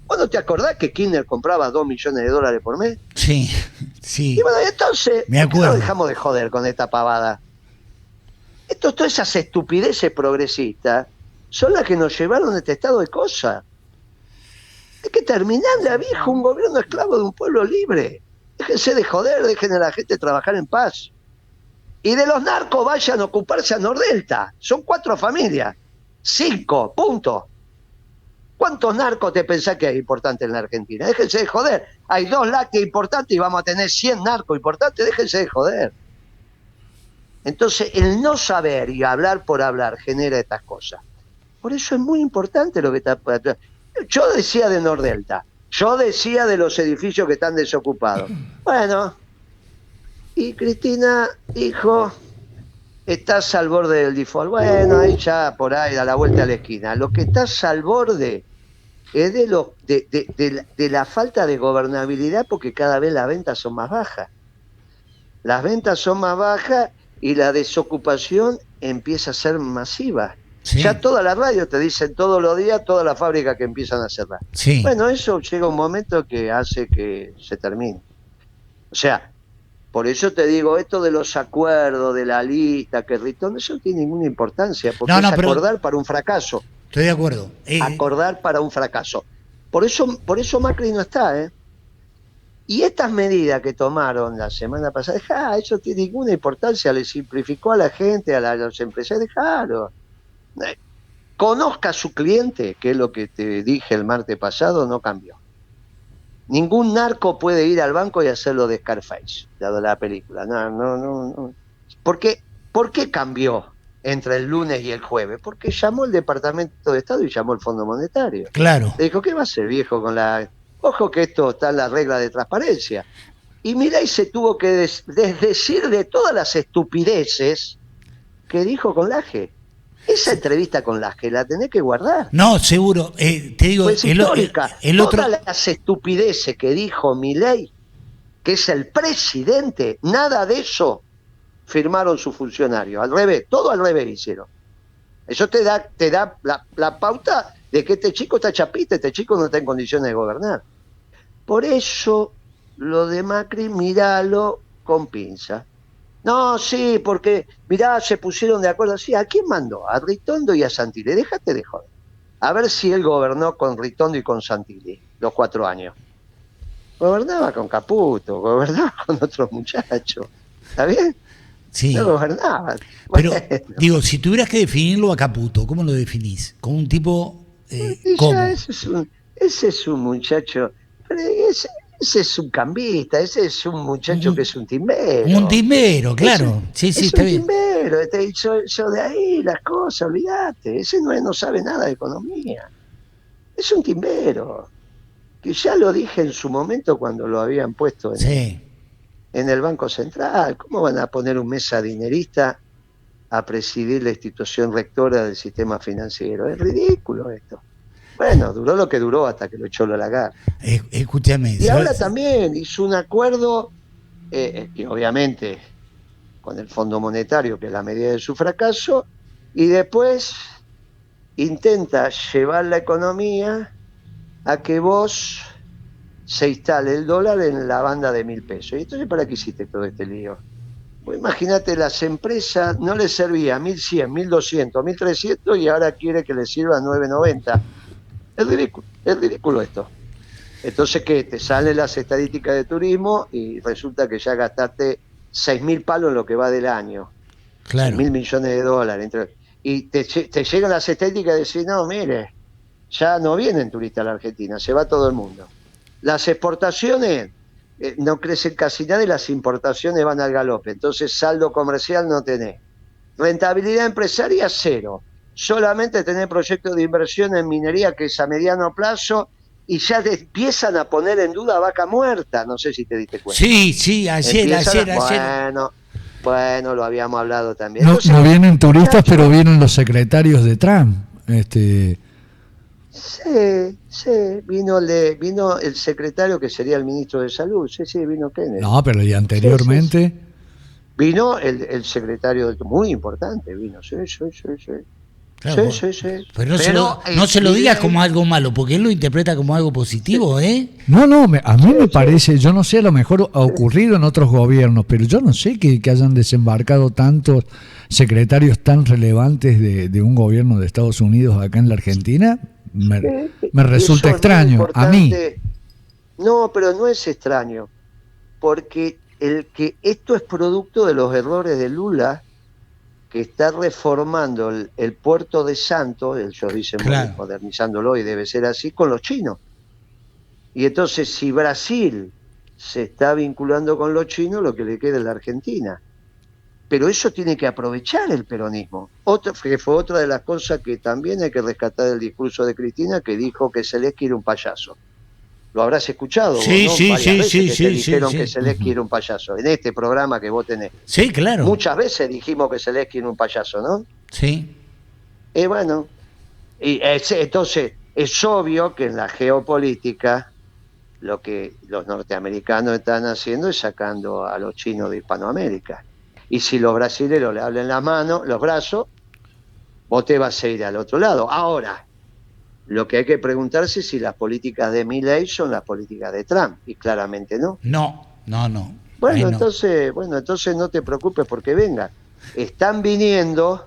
¿Vos no te acordás que Kirchner compraba $2 millones por mes? Sí. Y bueno, entonces, me acuerdo. ¿por qué no dejamos de joder con esta pavada? Todas esas estupideces progresistas son las que nos llevaron a este estado de cosas. Hay que terminarle a viejo un gobierno esclavo de un pueblo libre. Déjense de joder, dejen a la gente trabajar en paz. Y de los narcos vayan a ocuparse a Nordelta. Son 4 familias. 5, punto. ¿Cuántos narcos te pensás que hay importantes en la Argentina? Déjense de joder. Hay 2 lácteos importantes y vamos a tener 100 narcos importantes. Déjense de joder. Entonces, el no saber y hablar por hablar genera estas cosas. Por eso es muy importante lo que está... Yo decía de Nordelta. Yo decía de los edificios que están desocupados. Bueno, y Cristina dijo, estás al borde del default. Bueno, ahí ya por ahí, a la vuelta a la esquina. Lo que estás al borde es de la falta de gobernabilidad, porque cada vez las ventas son más bajas. Las ventas son más bajas y la desocupación empieza a ser masiva. Sí. Ya todas las radios te dicen todos los días, todas las fábricas que empiezan a cerrar. Sí. Bueno, eso llega un momento que hace que se termine. O sea, por eso te digo, esto de los acuerdos, de la lista, que Ritondo, eso no tiene ninguna importancia, porque es acordar para un fracaso. Estoy de acuerdo. Acordar para un fracaso. Por eso Macri no está, ¿eh? Y estas medidas que tomaron la semana pasada, eso tiene ninguna importancia, le simplificó a la gente, a los empresarios, dejalo. Conozca a su cliente, que es lo que te dije el martes pasado, no cambió. Ningún narco puede ir al banco y hacerlo de Scarface, dado la película. No. ¿Por qué cambió entre el lunes y el jueves? Porque llamó el Departamento de Estado y llamó el Fondo Monetario. Claro. Le dijo, ¿qué va a hacer, viejo, con la... Ojo que esto está en la regla de transparencia. Y Milei se tuvo que desdecir de todas las estupideces que dijo con Laje. Esa entrevista con Laje la tenés que guardar. No, seguro. Te digo, pues histórica. Todas las estupideces que dijo Milei, que es el presidente, nada de eso firmaron sus funcionarios. Al revés, todo al revés hicieron. Eso te da la pauta de que este chico está chapita, este chico no está en condiciones de gobernar. Por eso, lo de Macri, míralo con pinza. No, sí, porque, mirá, se pusieron de acuerdo. Sí, ¿a quién mandó? A Ritondo y a Santilli. Déjate de joder. A ver si él gobernó con Ritondo y con Santilli los 4 años. Gobernaba con Caputo, gobernaba con otros muchachos. ¿Está bien? Sí. No gobernaba. Pero, digo, si tuvieras que definirlo a Caputo, ¿cómo lo definís? ¿Como un tipo cómo? Ese es un muchacho... Ese es un cambista, ese es un muchacho que es un timbero. Un timbero, claro. Sí, está bien. Es un timbero, yo de ahí las cosas, olvídate. Ese no sabe nada de economía. Es un timbero. Que ya lo dije en su momento cuando lo habían puesto en el Banco Central. ¿Cómo van a poner un mesa dinerista a presidir la institución rectora del sistema financiero? Es ridículo esto. Bueno, duró lo que duró hasta que lo echó Lagarde. Escúchame. Y ahora también hizo un acuerdo, que obviamente con el Fondo Monetario, que es la medida de su fracaso, y después intenta llevar la economía a que vos se instale el dólar en la banda de 1.000 pesos. ¿Y entonces para qué hiciste todo este lío? Pues imagínate, las empresas no les servía 1.100, 1.200, 1.300 y ahora quiere que les sirva 9.90. Es ridículo esto. Entonces, ¿qué? Te salen las estadísticas de turismo y resulta que ya gastaste 6.000 palos en lo que va del año. Claro. 6.000 millones de dólares. Y te llegan las estadísticas y decís, no, mire, ya no vienen turistas a la Argentina, se va todo el mundo. Las exportaciones no crecen casi nada y las importaciones van al galope. Entonces, saldo comercial no tenés. Rentabilidad empresaria, 0. Solamente tener proyectos de inversión en minería que es a mediano plazo y ya empiezan a poner en duda Vaca Muerta. No sé si te diste cuenta. Sí, ayer. Bueno, lo habíamos hablado también. Entonces, no vienen turistas, pero vienen los secretarios de Trump. Sí, vino el secretario que sería el ministro de Salud. Sí, vino Kennedy. No, pero y anteriormente... Sí. Vino el secretario, muy importante, vino, sí. Claro, sí. Pero no se lo digas como algo malo, porque él lo interpreta como algo positivo, ¿eh? No, a mí me parece, yo no sé, a lo mejor ha ocurrido en otros gobiernos, pero yo no sé que hayan desembarcado tantos secretarios tan relevantes de un gobierno de Estados Unidos acá en la Argentina. Me resulta extraño, a mí. No, pero no es extraño, porque esto es producto de los errores de Lula, que está reformando el puerto de Santos, ellos dicen modernizándolo y debe ser así, con los chinos. Y entonces, si Brasil se está vinculando con los chinos, lo que le queda es la Argentina. Pero eso tiene que aprovechar el peronismo. Que fue otra de las cosas que también hay que rescatar del discurso de Cristina, que dijo que Zelensky era un payaso. Lo habrás escuchado, sí, ¿no? Sí, dijeron que Zelensky era un payaso. En este programa que vos tenés. Sí, claro. Muchas veces dijimos que Zelensky era un payaso, ¿no? Sí. Bueno. Y entonces, Es obvio que en la geopolítica lo que los norteamericanos están haciendo es sacando a los chinos de Hispanoamérica. Y si los brasileños le hablan las manos, los brazos, vos te vas a ir al otro lado. Ahora, lo que hay que preguntarse es si las políticas de Milei son las políticas de Trump, y claramente no. No. Bueno, entonces no te preocupes porque venga. Están viniendo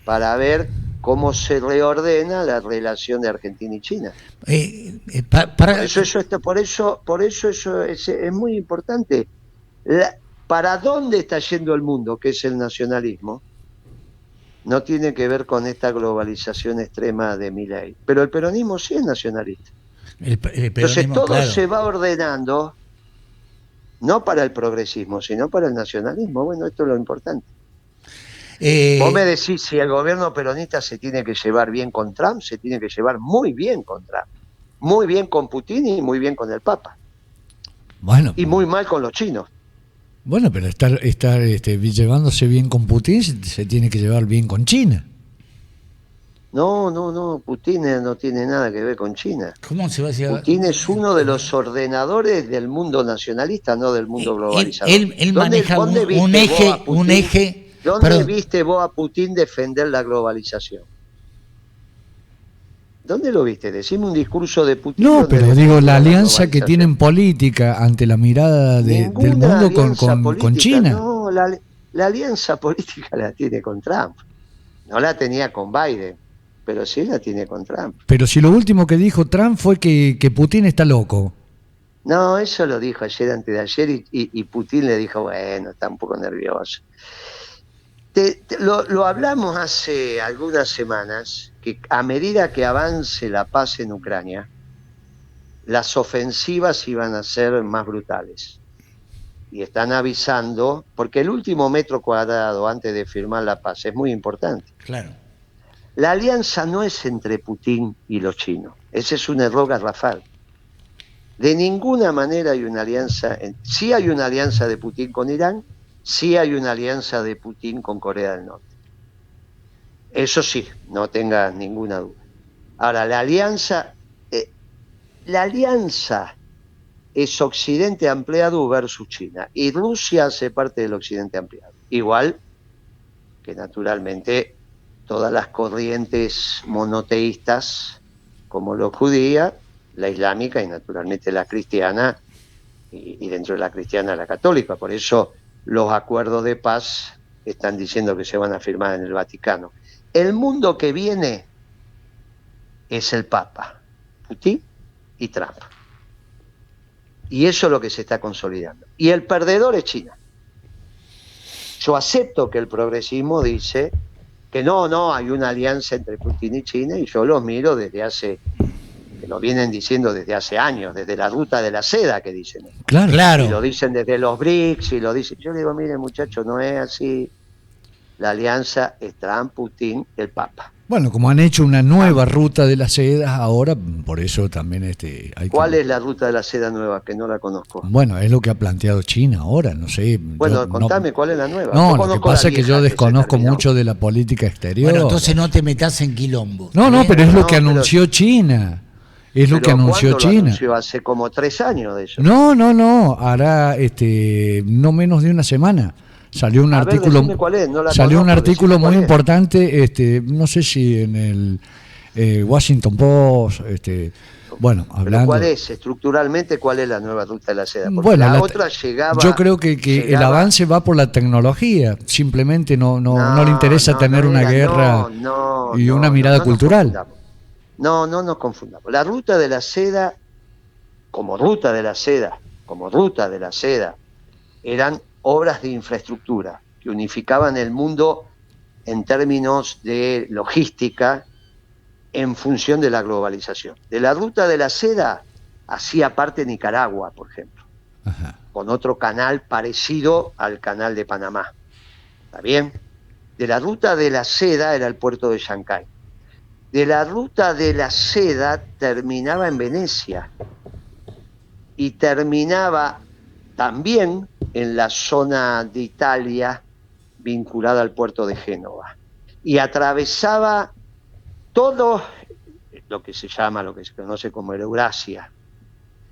para ver cómo se reordena la relación de Argentina y China. Por eso eso es muy importante. ¿Para dónde está yendo el mundo, que es el nacionalismo? No tiene que ver con esta globalización extrema de Milei. Pero el peronismo sí es nacionalista. Entonces todo se va ordenando, no para el progresismo, sino para el nacionalismo. Bueno, esto es lo importante. Vos me decís, si el gobierno peronista se tiene que llevar bien con Trump, se tiene que llevar muy bien con Trump. Muy bien con Putin y muy bien con el Papa. Bueno, y muy mal con los chinos. Bueno, pero estar llevándose bien con Putin se tiene que llevar bien con China. No, Putin no tiene nada que ver con China. ¿Cómo se va a llevar? Putin es uno de los ordenadores del mundo nacionalista, no del mundo globalizado. Él maneja un eje. ¿Dónde viste vos a Putin defender la globalización? ¿Dónde lo viste? Decime un discurso de Putin. No, pero digo, la alianza que tienen política ante la mirada del mundo con China. No, la alianza política la tiene con Trump. No la tenía con Biden, pero sí la tiene con Trump. Pero si lo último que dijo Trump fue que Putin está loco. No, eso lo dijo ayer, antes de ayer, y Putin le dijo, bueno, está un poco nervioso. Lo hablamos hace algunas semanas, que a medida que avance la paz en Ucrania, las ofensivas iban a ser más brutales. Y están avisando, porque el último metro cuadrado antes de firmar la paz es muy importante. Claro. La alianza no es entre Putin y los chinos. Ese es un error garrafal. De ninguna manera hay una alianza. Sí hay una alianza de Putin con Irán, sí hay una alianza de Putin con Corea del Norte. Eso sí, no tengas ninguna duda. Ahora, la alianza es Occidente ampliado versus China, y Rusia hace parte del Occidente ampliado. Igual que naturalmente todas las corrientes monoteístas, como la judía, la islámica y naturalmente la cristiana, y dentro de la cristiana la católica. Por eso los acuerdos de paz están diciendo que se van a firmar en el Vaticano. El mundo que viene es el Papa, Putin y Trump. Y eso es lo que se está consolidando. Y el perdedor es China. Yo acepto que el progresismo dice que no, hay una alianza entre Putin y China, y yo los miro desde hace, que lo vienen diciendo desde hace años, desde la ruta de la seda que dicen. Claro. Y lo dicen desde los BRICS, y lo dicen. Yo le digo, mire muchachos, no es así. La alianza es Trump, Putin, el Papa. Bueno, como han hecho una nueva ruta de la seda ahora, por eso también hay ¿Cuál es la ruta de la seda nueva? Que no la conozco. Bueno, es lo que ha planteado China ahora, no sé. Bueno, contame cuál es la nueva. No, lo que pasa es que yo desconozco mucho de la política exterior. Bueno, entonces no te metas en quilombo. No, pero es lo que anunció China. Es lo que anunció China. Lo anunció hace como 3 años de eso. No, hará no menos de una semana. Salió un artículo, muy importante, no sé si en el Washington Post, bueno, hablando. ¿Pero cuál es, estructuralmente, cuál es la nueva ruta de la seda? Porque bueno, la otra llegaba. Yo creo que el avance va por la tecnología, simplemente no le interesa tener una guerra y una mirada cultural. No nos confundamos. La ruta de la seda, como ruta de la seda, eran obras de infraestructura que unificaban el mundo en términos de logística en función de la globalización. De la ruta de la seda hacía parte Nicaragua, por ejemplo, con otro canal parecido al canal de Panamá. ¿Está bien? De la ruta de la seda era el puerto de Shanghái. De la ruta de la seda terminaba en Venecia y terminaba también en la zona de Italia vinculada al puerto de Génova. Y atravesaba todo lo que se conoce como Eurasia.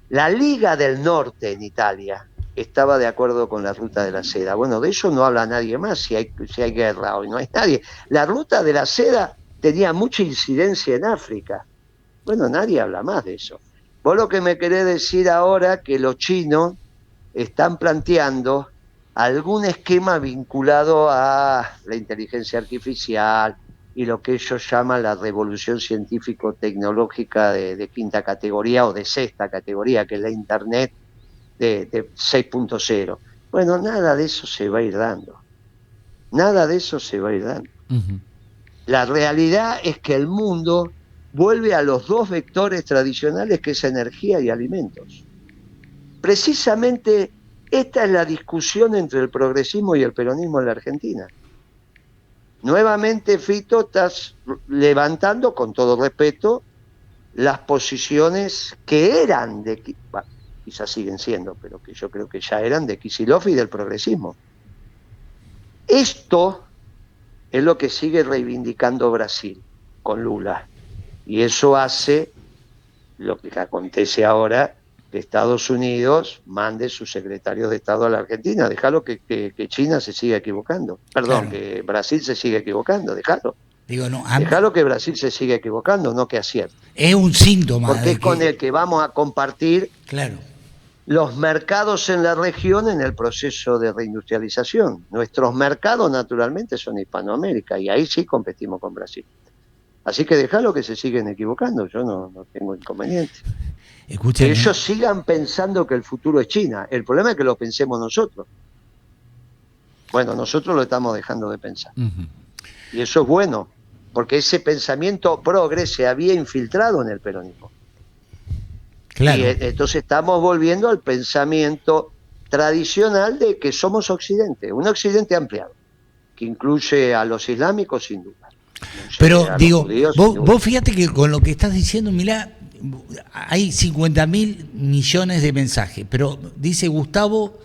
La Liga del Norte en Italia estaba de acuerdo con la ruta de la seda. Bueno, de eso no habla nadie más si hay guerra hoy, no hay nadie. La ruta de la seda tenía mucha incidencia en África. Bueno, nadie habla más de eso. Vos lo que me querés decir ahora que los chinos están planteando algún esquema vinculado a la inteligencia artificial y lo que ellos llaman la revolución científico-tecnológica de quinta categoría o de sexta categoría, que es la Internet de 6.0. Bueno, nada de eso se va a ir dando. Nada de eso se va a ir dando. Uh-huh. La realidad es que el mundo vuelve a los dos vectores tradicionales, que es energía y alimentos. Precisamente esta es la discusión entre el progresismo y el peronismo en la Argentina. Nuevamente, Fito, estás levantando, con todo respeto, las posiciones que eran quizás siguen siendo, pero que yo creo que ya eran de Kicillof y del progresismo. Esto es lo que sigue reivindicando Brasil con Lula. Y eso hace lo que acontece ahora, que Estados Unidos mande sus secretarios de Estado a la Argentina. Déjalo que China se siga equivocando. Perdón, claro, que Brasil se siga equivocando. Déjalo. Déjalo que Brasil se siga equivocando, no que acierte. Es un síntoma. Porque es con el que vamos a compartir, claro, los mercados en la región en el proceso de reindustrialización. Nuestros mercados, naturalmente, son Hispanoamérica, y ahí sí competimos con Brasil. Así que déjalo que se siguen equivocando, yo no tengo inconveniente. Escúchame. Que ellos sigan pensando que el futuro es China. El problema es que lo pensemos nosotros. Bueno, nosotros lo estamos dejando de pensar. Uh-huh. Y eso es bueno, porque ese pensamiento progre se había infiltrado en el peronismo. Claro. Y entonces estamos volviendo al pensamiento tradicional de que somos Occidente, un Occidente ampliado, que incluye a los islámicos sin duda. Pero digo, vos fíjate que con lo que estás diciendo, mirá, hay 50.000 millones de mensajes, pero dice Gustavo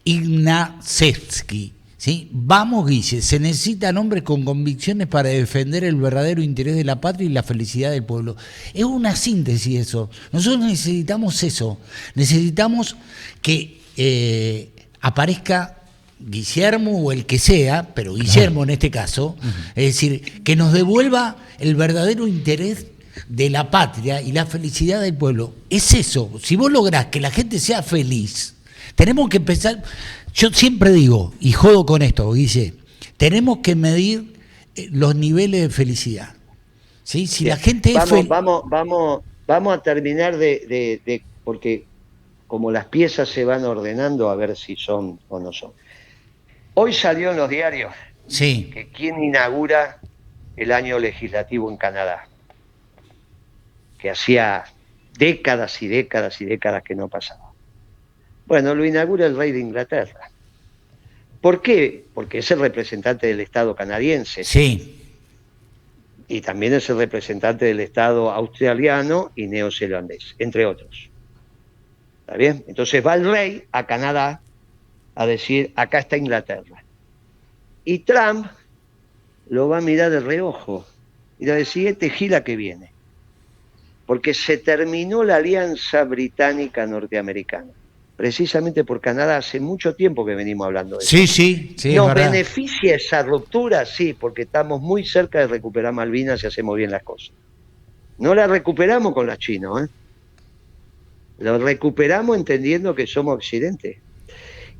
Ignacevsky, ¿sí? Vamos, Guille, se necesitan hombres con convicciones para defender el verdadero interés de la patria y la felicidad del pueblo. Es una síntesis eso. Nosotros necesitamos eso. Necesitamos que aparezca Guillermo o el que sea, pero Guillermo en este caso, es decir, que nos devuelva el verdadero interés de la patria y la felicidad del pueblo. Es eso. Si vos lográs que la gente sea feliz, tenemos que empezar. Yo siempre digo, y jodo con esto, Guille, tenemos que medir los niveles de felicidad. ¿Sí? Si la gente es feliz. Vamos a terminar porque como las piezas se van ordenando, a ver si son o no son. Hoy salió en los diarios, sí, que quién inaugura el año legislativo en Canadá, que hacía décadas y décadas y décadas que no pasaba. Bueno, lo inaugura el rey de Inglaterra. ¿Por qué? Porque es el representante del Estado canadiense. Sí. Y también es el representante del Estado australiano y neozelandés, entre otros. ¿Está bien? Entonces va el rey a Canadá a decir, acá está Inglaterra. Y Trump lo va a mirar de reojo y va a decir, este gila que viene. Porque se terminó la alianza británica-norteamericana. Precisamente por Canadá, hace mucho tiempo que venimos hablando de eso. Sí. ¿Nos beneficia esa ruptura? Sí, porque estamos muy cerca de recuperar Malvinas si hacemos bien las cosas. No la recuperamos con los chinos, ¿eh? Lo recuperamos entendiendo que somos Occidente.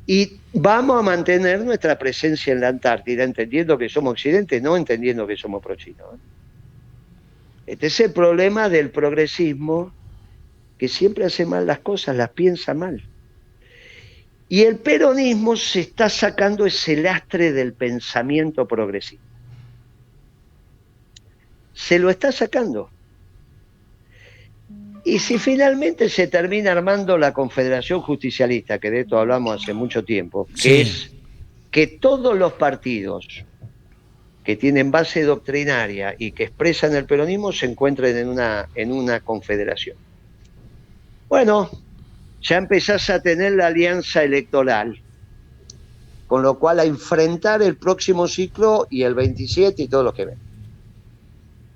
Y vamos a mantener nuestra presencia en la Antártida, entendiendo que somos Occidente, no entendiendo que somos pro-chinos, ¿eh? Este es el problema del progresismo, que siempre hace mal las cosas, las piensa mal. Y el peronismo se está sacando ese lastre del pensamiento progresista. Se lo está sacando. Y si finalmente se termina armando la Confederación Justicialista, que de esto hablamos hace mucho tiempo, sí, que es que todos los partidos que tienen base doctrinaria y que expresan el peronismo se encuentren en una confederación. Bueno, ya empezás a tener la alianza electoral, con lo cual a enfrentar el próximo ciclo y el 27 y todo lo que ven.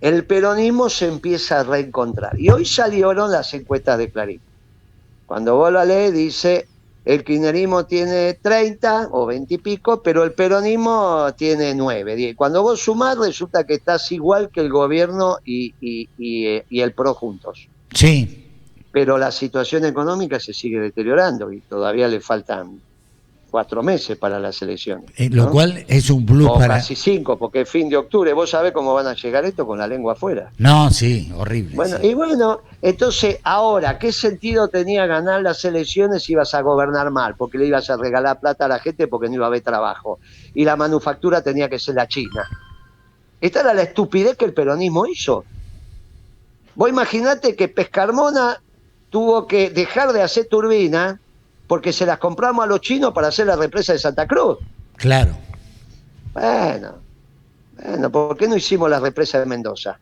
el peronismo se empieza a reencontrar. Y hoy salieron las encuestas de Clarín. Cuando vos la lees dice, el kirchnerismo tiene 30 o 20 y pico, pero el peronismo tiene 9, 10. Cuando vos sumás resulta que estás igual que el gobierno y el PRO juntos. Sí. Pero la situación económica se sigue deteriorando y todavía le faltan 4 meses para las elecciones. Lo cual es un plus o para... casi 5, porque es fin de octubre. ¿Vos sabés cómo van a llegar esto con la lengua afuera? No, sí, horrible. Bueno, sí. Y bueno, entonces ahora, ¿qué sentido tenía ganar las elecciones si ibas a gobernar mal? Porque le ibas a regalar plata a la gente porque no iba a haber trabajo. Y la manufactura tenía que ser la China. Esta era la estupidez que el peronismo hizo. Vos imaginate que Pescarmona tuvo que dejar de hacer turbina porque se las compramos a los chinos para hacer la represa de Santa Cruz. Claro. Bueno, ¿por qué no hicimos la represa de Mendoza?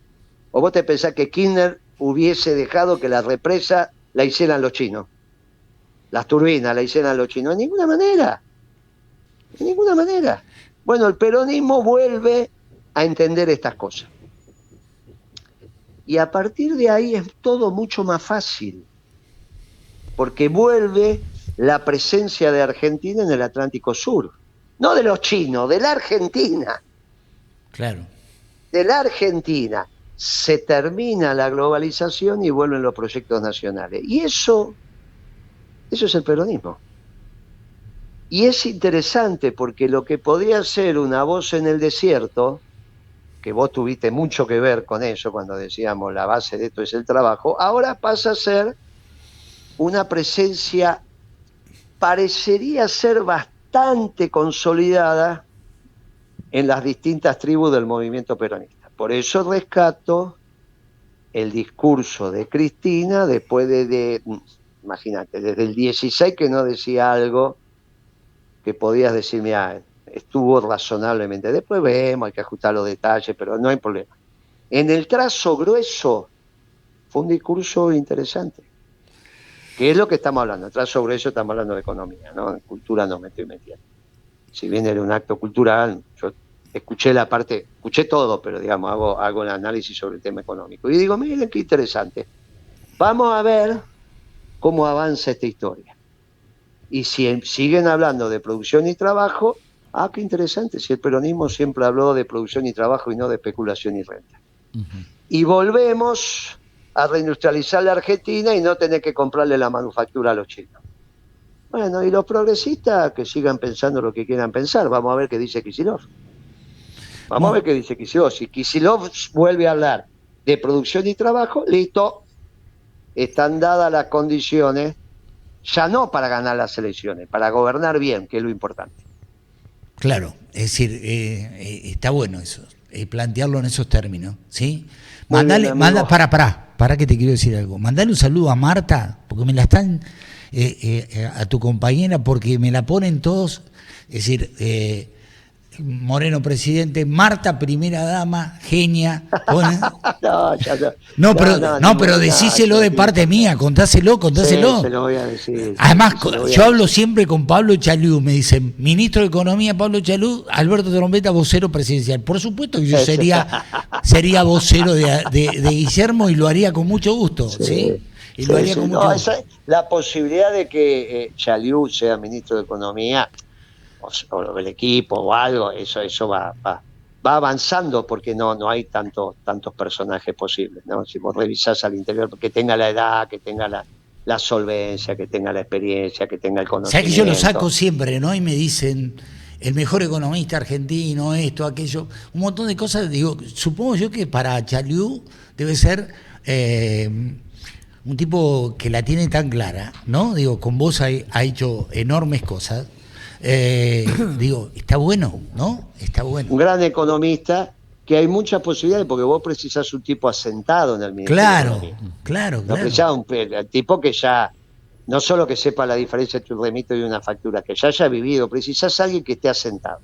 ¿O vos te pensás que Kirchner hubiese dejado que la represa la hicieran los chinos? Las turbinas la hicieran los chinos. De ninguna manera. De ninguna manera. Bueno, el peronismo vuelve a entender estas cosas. Y a partir de ahí es todo mucho más fácil. Porque vuelve la presencia de Argentina en el Atlántico Sur. No de los chinos, de la Argentina. Claro. De la Argentina. Se termina la globalización y vuelven los proyectos nacionales. Y eso es el peronismo. Y es interesante porque lo que podía ser una voz en el desierto, que vos tuviste mucho que ver con eso cuando decíamos la base de esto es el trabajo, ahora pasa a ser una presencia, parecería ser bastante consolidada en las distintas tribus del movimiento peronista. Por eso rescato el discurso de Cristina después de imagínate, desde el 16 que no decía algo que podías decir, mira, estuvo razonablemente. Después vemos, hay que ajustar los detalles, pero no hay problema. En el trazo grueso fue un discurso interesante. ¿Qué es lo que estamos hablando? El trazo grueso estamos hablando de economía, ¿no? En cultura no me estoy metiendo. Si bien era un acto cultural, yo escuché todo, pero digamos, hago el análisis sobre el tema económico. Y digo, miren qué interesante. Vamos a ver cómo avanza esta historia. Y si siguen hablando de producción y trabajo, qué interesante, si el peronismo siempre habló de producción y trabajo y no de especulación y renta. Y volvemos a reindustrializar la Argentina y no tener que comprarle la manufactura a los chinos. Bueno, y los progresistas que sigan pensando lo que quieran pensar. Vamos a ver qué dice Kicillof. Vamos a ver qué dice Kicillof. Si Kicillof vuelve a hablar de producción y trabajo, listo, están dadas las condiciones, ya no para ganar las elecciones, para gobernar bien, que es lo importante. Claro, es decir, está bueno eso, plantearlo en esos términos, ¿sí? Mandale, para que te quiero decir algo. Mandale un saludo a Marta, porque me la están, a tu compañera, porque me la ponen todos, es decir, Moreno presidente, Marta primera dama, genia. Pero decíselo de parte mía, contáselo. Sí, se lo voy a decir. Además, yo hablo siempre con Pablo Chalú, me dicen, ministro de Economía Pablo Chalú, Alberto Trombetta, vocero presidencial. Por supuesto que yo sería vocero de Guillermo y lo haría con mucho gusto, ¿sí? Y lo haría con mucho gusto. La posibilidad de que Chalú sea ministro de Economía, o el equipo o algo, eso va avanzando porque no hay tantos personajes posibles, ¿no? Si vos revisás al interior, que tenga la edad, que tenga la solvencia, que tenga la experiencia, que tenga el conocimiento. ¿Sabes que yo lo saco siempre, no? Y me dicen, el mejor economista argentino, esto, aquello, un montón de cosas. Digo, supongo yo que para Chalú debe ser un tipo que la tiene tan clara, ¿no? Digo, con vos ha hecho enormes cosas. Digo, está bueno, ¿no? Está bueno. Un gran economista, que hay muchas posibilidades, porque vos precisás un tipo asentado en el ministerio. Claro. No precisás un tipo que ya, no solo que sepa la diferencia entre un remito y una factura, que ya haya vivido, precisás alguien que esté asentado.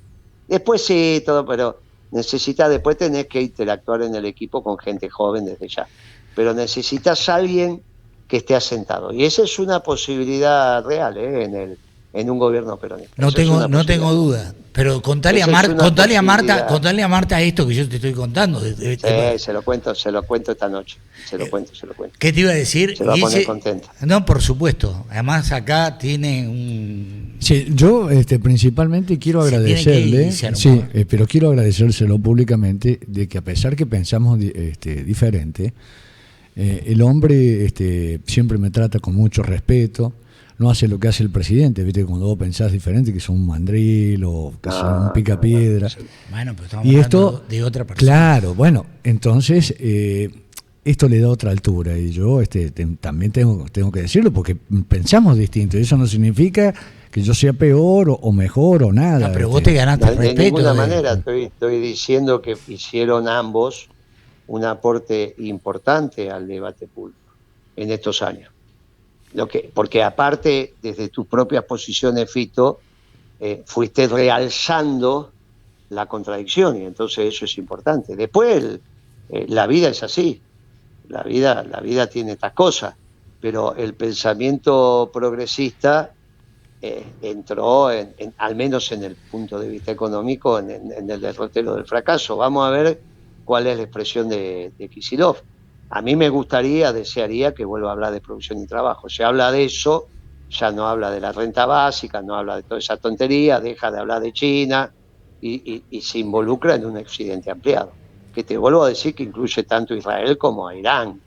Después sí, todo, pero después tenés que interactuar en el equipo con gente joven desde ya. Pero necesitas alguien que esté asentado. Y esa es una posibilidad real, en en un gobierno peronista. No tengo duda. Pero contale a Marta esto que yo te estoy contando. Se lo cuento esta noche. Se lo cuento. ¿Qué te iba a decir? Se va a poner contenta. No, por supuesto. Además acá tiene un... Sí, yo principalmente quiero agradecerle, pero quiero agradecérselo públicamente de que a pesar que pensamos diferente, el hombre siempre me trata con mucho respeto. No hace lo que hace el presidente, ¿viste? Cuando vos pensás diferente, que son un mandril o que son un picapiedra. Bueno, pero estamos hablando de otra persona. Claro, bueno, entonces esto le da otra altura y yo también tengo que decirlo porque pensamos distinto. Eso no significa que yo sea peor o mejor o nada. No, pero vos te ganaste el respeto. De ninguna manera estoy diciendo que hicieron ambos un aporte importante al debate público en estos años. Porque aparte, desde tus propias posiciones, Fito, fuiste realzando la contradicción y entonces eso es importante. Después, la vida es así, la vida tiene estas cosas, pero el pensamiento progresista entró, al menos en el punto de vista económico, en el derrotero del fracaso. Vamos a ver cuál es la expresión de Kicillof. A mí me desearía que vuelva a hablar de producción y trabajo. Se habla de eso, ya no habla de la renta básica, no habla de toda esa tontería, deja de hablar de China y se involucra en un occidente ampliado. Que te vuelvo a decir que incluye tanto a Israel como a Irán,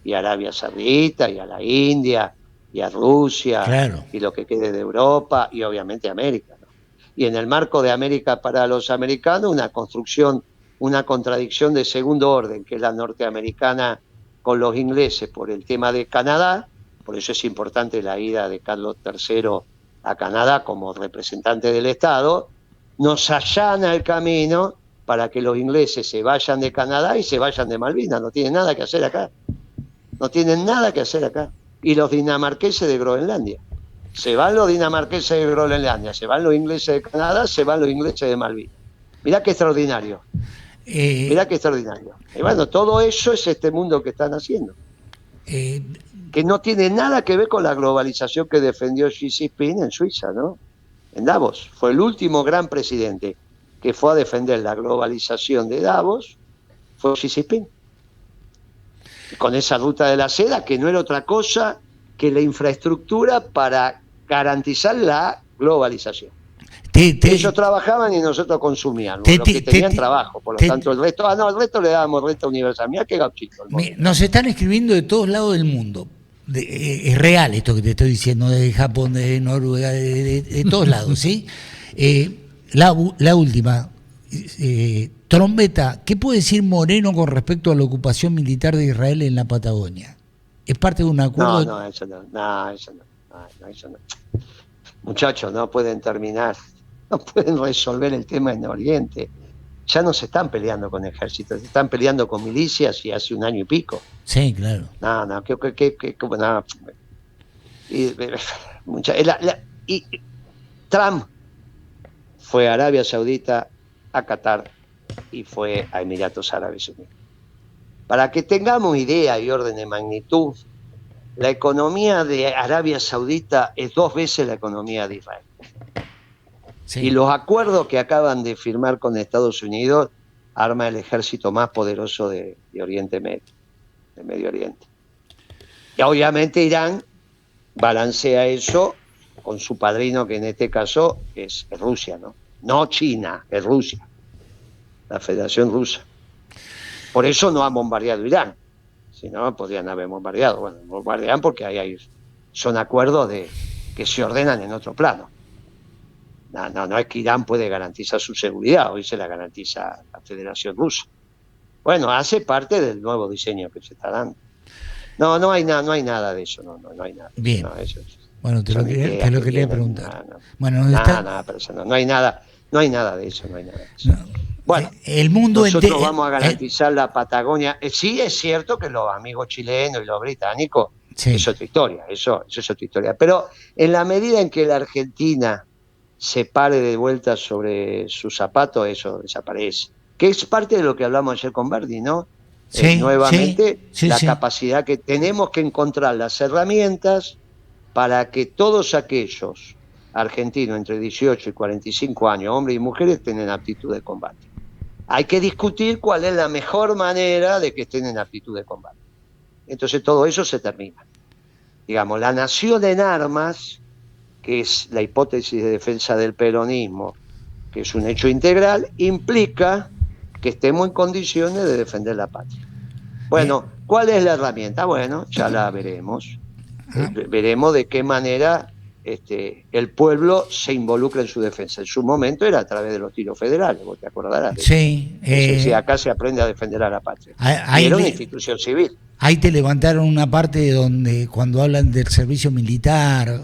y a Arabia Saudita, y a la India, y a Rusia, claro, y lo que quede de Europa, y obviamente América, ¿no? Y en el marco de América para los americanos, una contradicción de segundo orden, que es la norteamericana con los ingleses por el tema de Canadá. Por eso es importante la ida de Carlos III a Canadá como representante del Estado. Nos allana el camino para que los ingleses se vayan de Canadá y se vayan de Malvinas. No tienen nada que hacer acá. Y los dinamarqueses de Groenlandia. Se van los dinamarqueses de Groenlandia, se van los ingleses de Canadá, se van los ingleses de Malvinas. Mirá qué extraordinario. Y bueno, todo eso es este mundo que están haciendo. Que no tiene nada que ver con la globalización que defendió Xi Jinping en Suiza, ¿no? En Davos. Fue el último gran presidente que fue a defender la globalización de Davos, fue Xi Jinping. Con esa ruta de la seda, que no era otra cosa que la infraestructura para garantizar la globalización. Ellos trabajaban y nosotros consumíamos, los que tenían trabajo, por lo tanto el resto le dábamos renta universal. Mirá qué gauchito. Nos están escribiendo de todos lados del mundo. Es real esto que te estoy diciendo, de Japón, de Noruega, de todos lados, ¿sí? La última, Trombetta, ¿qué puede decir Moreno con respecto a la ocupación militar de Israel en la Patagonia? ¿Es parte de un acuerdo? No, eso no. Muchachos, no pueden terminar. No pueden resolver el tema en Oriente. Ya no se están peleando con ejércitos, se están peleando con milicias y hace un año y pico. Sí, claro. Y Trump fue a Arabia Saudita, a Qatar y fue a Emiratos Árabes Unidos. Para que tengamos idea y orden de magnitud, la economía de Arabia Saudita es 2 veces la economía de Israel. Sí. Y los acuerdos que acaban de firmar con Estados Unidos arma el ejército más poderoso de Oriente Medio, de Medio Oriente. Y obviamente Irán balancea eso con su padrino, que en este caso es Rusia, ¿no? No China, es Rusia, la Federación Rusa. Por eso no han bombardeado Irán. Si no, podrían haber bombardeado. Bueno, bombardean porque son acuerdos que se ordenan en otro plano. No es que Irán puede garantizar su seguridad, hoy se la garantiza la Federación Rusa. Bueno, hace parte del nuevo diseño que se está dando. No hay nada de eso, no hay nada. Bien. Bueno, te lo quería preguntar. Bueno, no hay nada de eso, Bueno, el mundo nosotros vamos a garantizar la Patagonia. Sí es cierto que los amigos chilenos y los británicos, sí, es otra historia, eso es otra historia. Pero en la medida en que la Argentina se pare de vuelta sobre sus zapatos, eso desaparece. Que es parte de lo que hablamos ayer con Verdi, ¿no? Sí, nuevamente, la capacidad que tenemos que encontrar las herramientas para que todos aquellos argentinos entre 18 y 45 años, hombres y mujeres, tienen aptitud de combate. Hay que discutir cuál es la mejor manera de que estén en aptitud de combate. Entonces todo eso se termina. Digamos, la nación en armas, que es la hipótesis de defensa del peronismo, que es un hecho integral, implica que estemos en condiciones de defender la patria. Bueno, ¿cuál es la herramienta? Bueno, ya la veremos. Veremos de qué manera el pueblo se involucra en su defensa. En su momento era a través de los tiros federales, vos te acordarás. Sí. Sí, acá se aprende a defender a la patria. Era una institución civil. Ahí te levantaron una parte donde cuando hablan del servicio militar...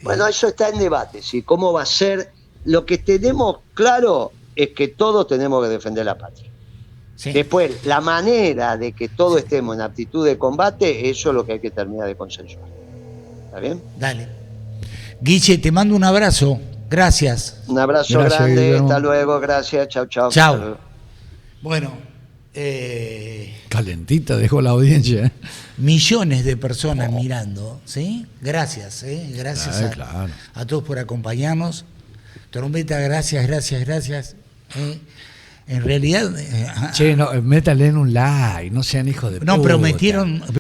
Bueno, eso está en debate, ¿sí? ¿Cómo va a ser? Lo que tenemos claro es que todos tenemos que defender la patria. Sí. Después, la manera de que todos estemos en aptitud de combate, eso es lo que hay que terminar de consensuar. ¿Está bien? Dale. Guille, te mando un abrazo. Gracias. Un abrazo grande. Guillermo. Hasta luego. Gracias. Chau, chau. Chau. Bueno. Calentita dejó la audiencia. Millones de personas mirando. ¿Sí? Gracias. Gracias a todos por acompañarnos. Trombeta, gracias. En realidad... Che, no, métale en un like, no sean hijos de puta. No, prometieron...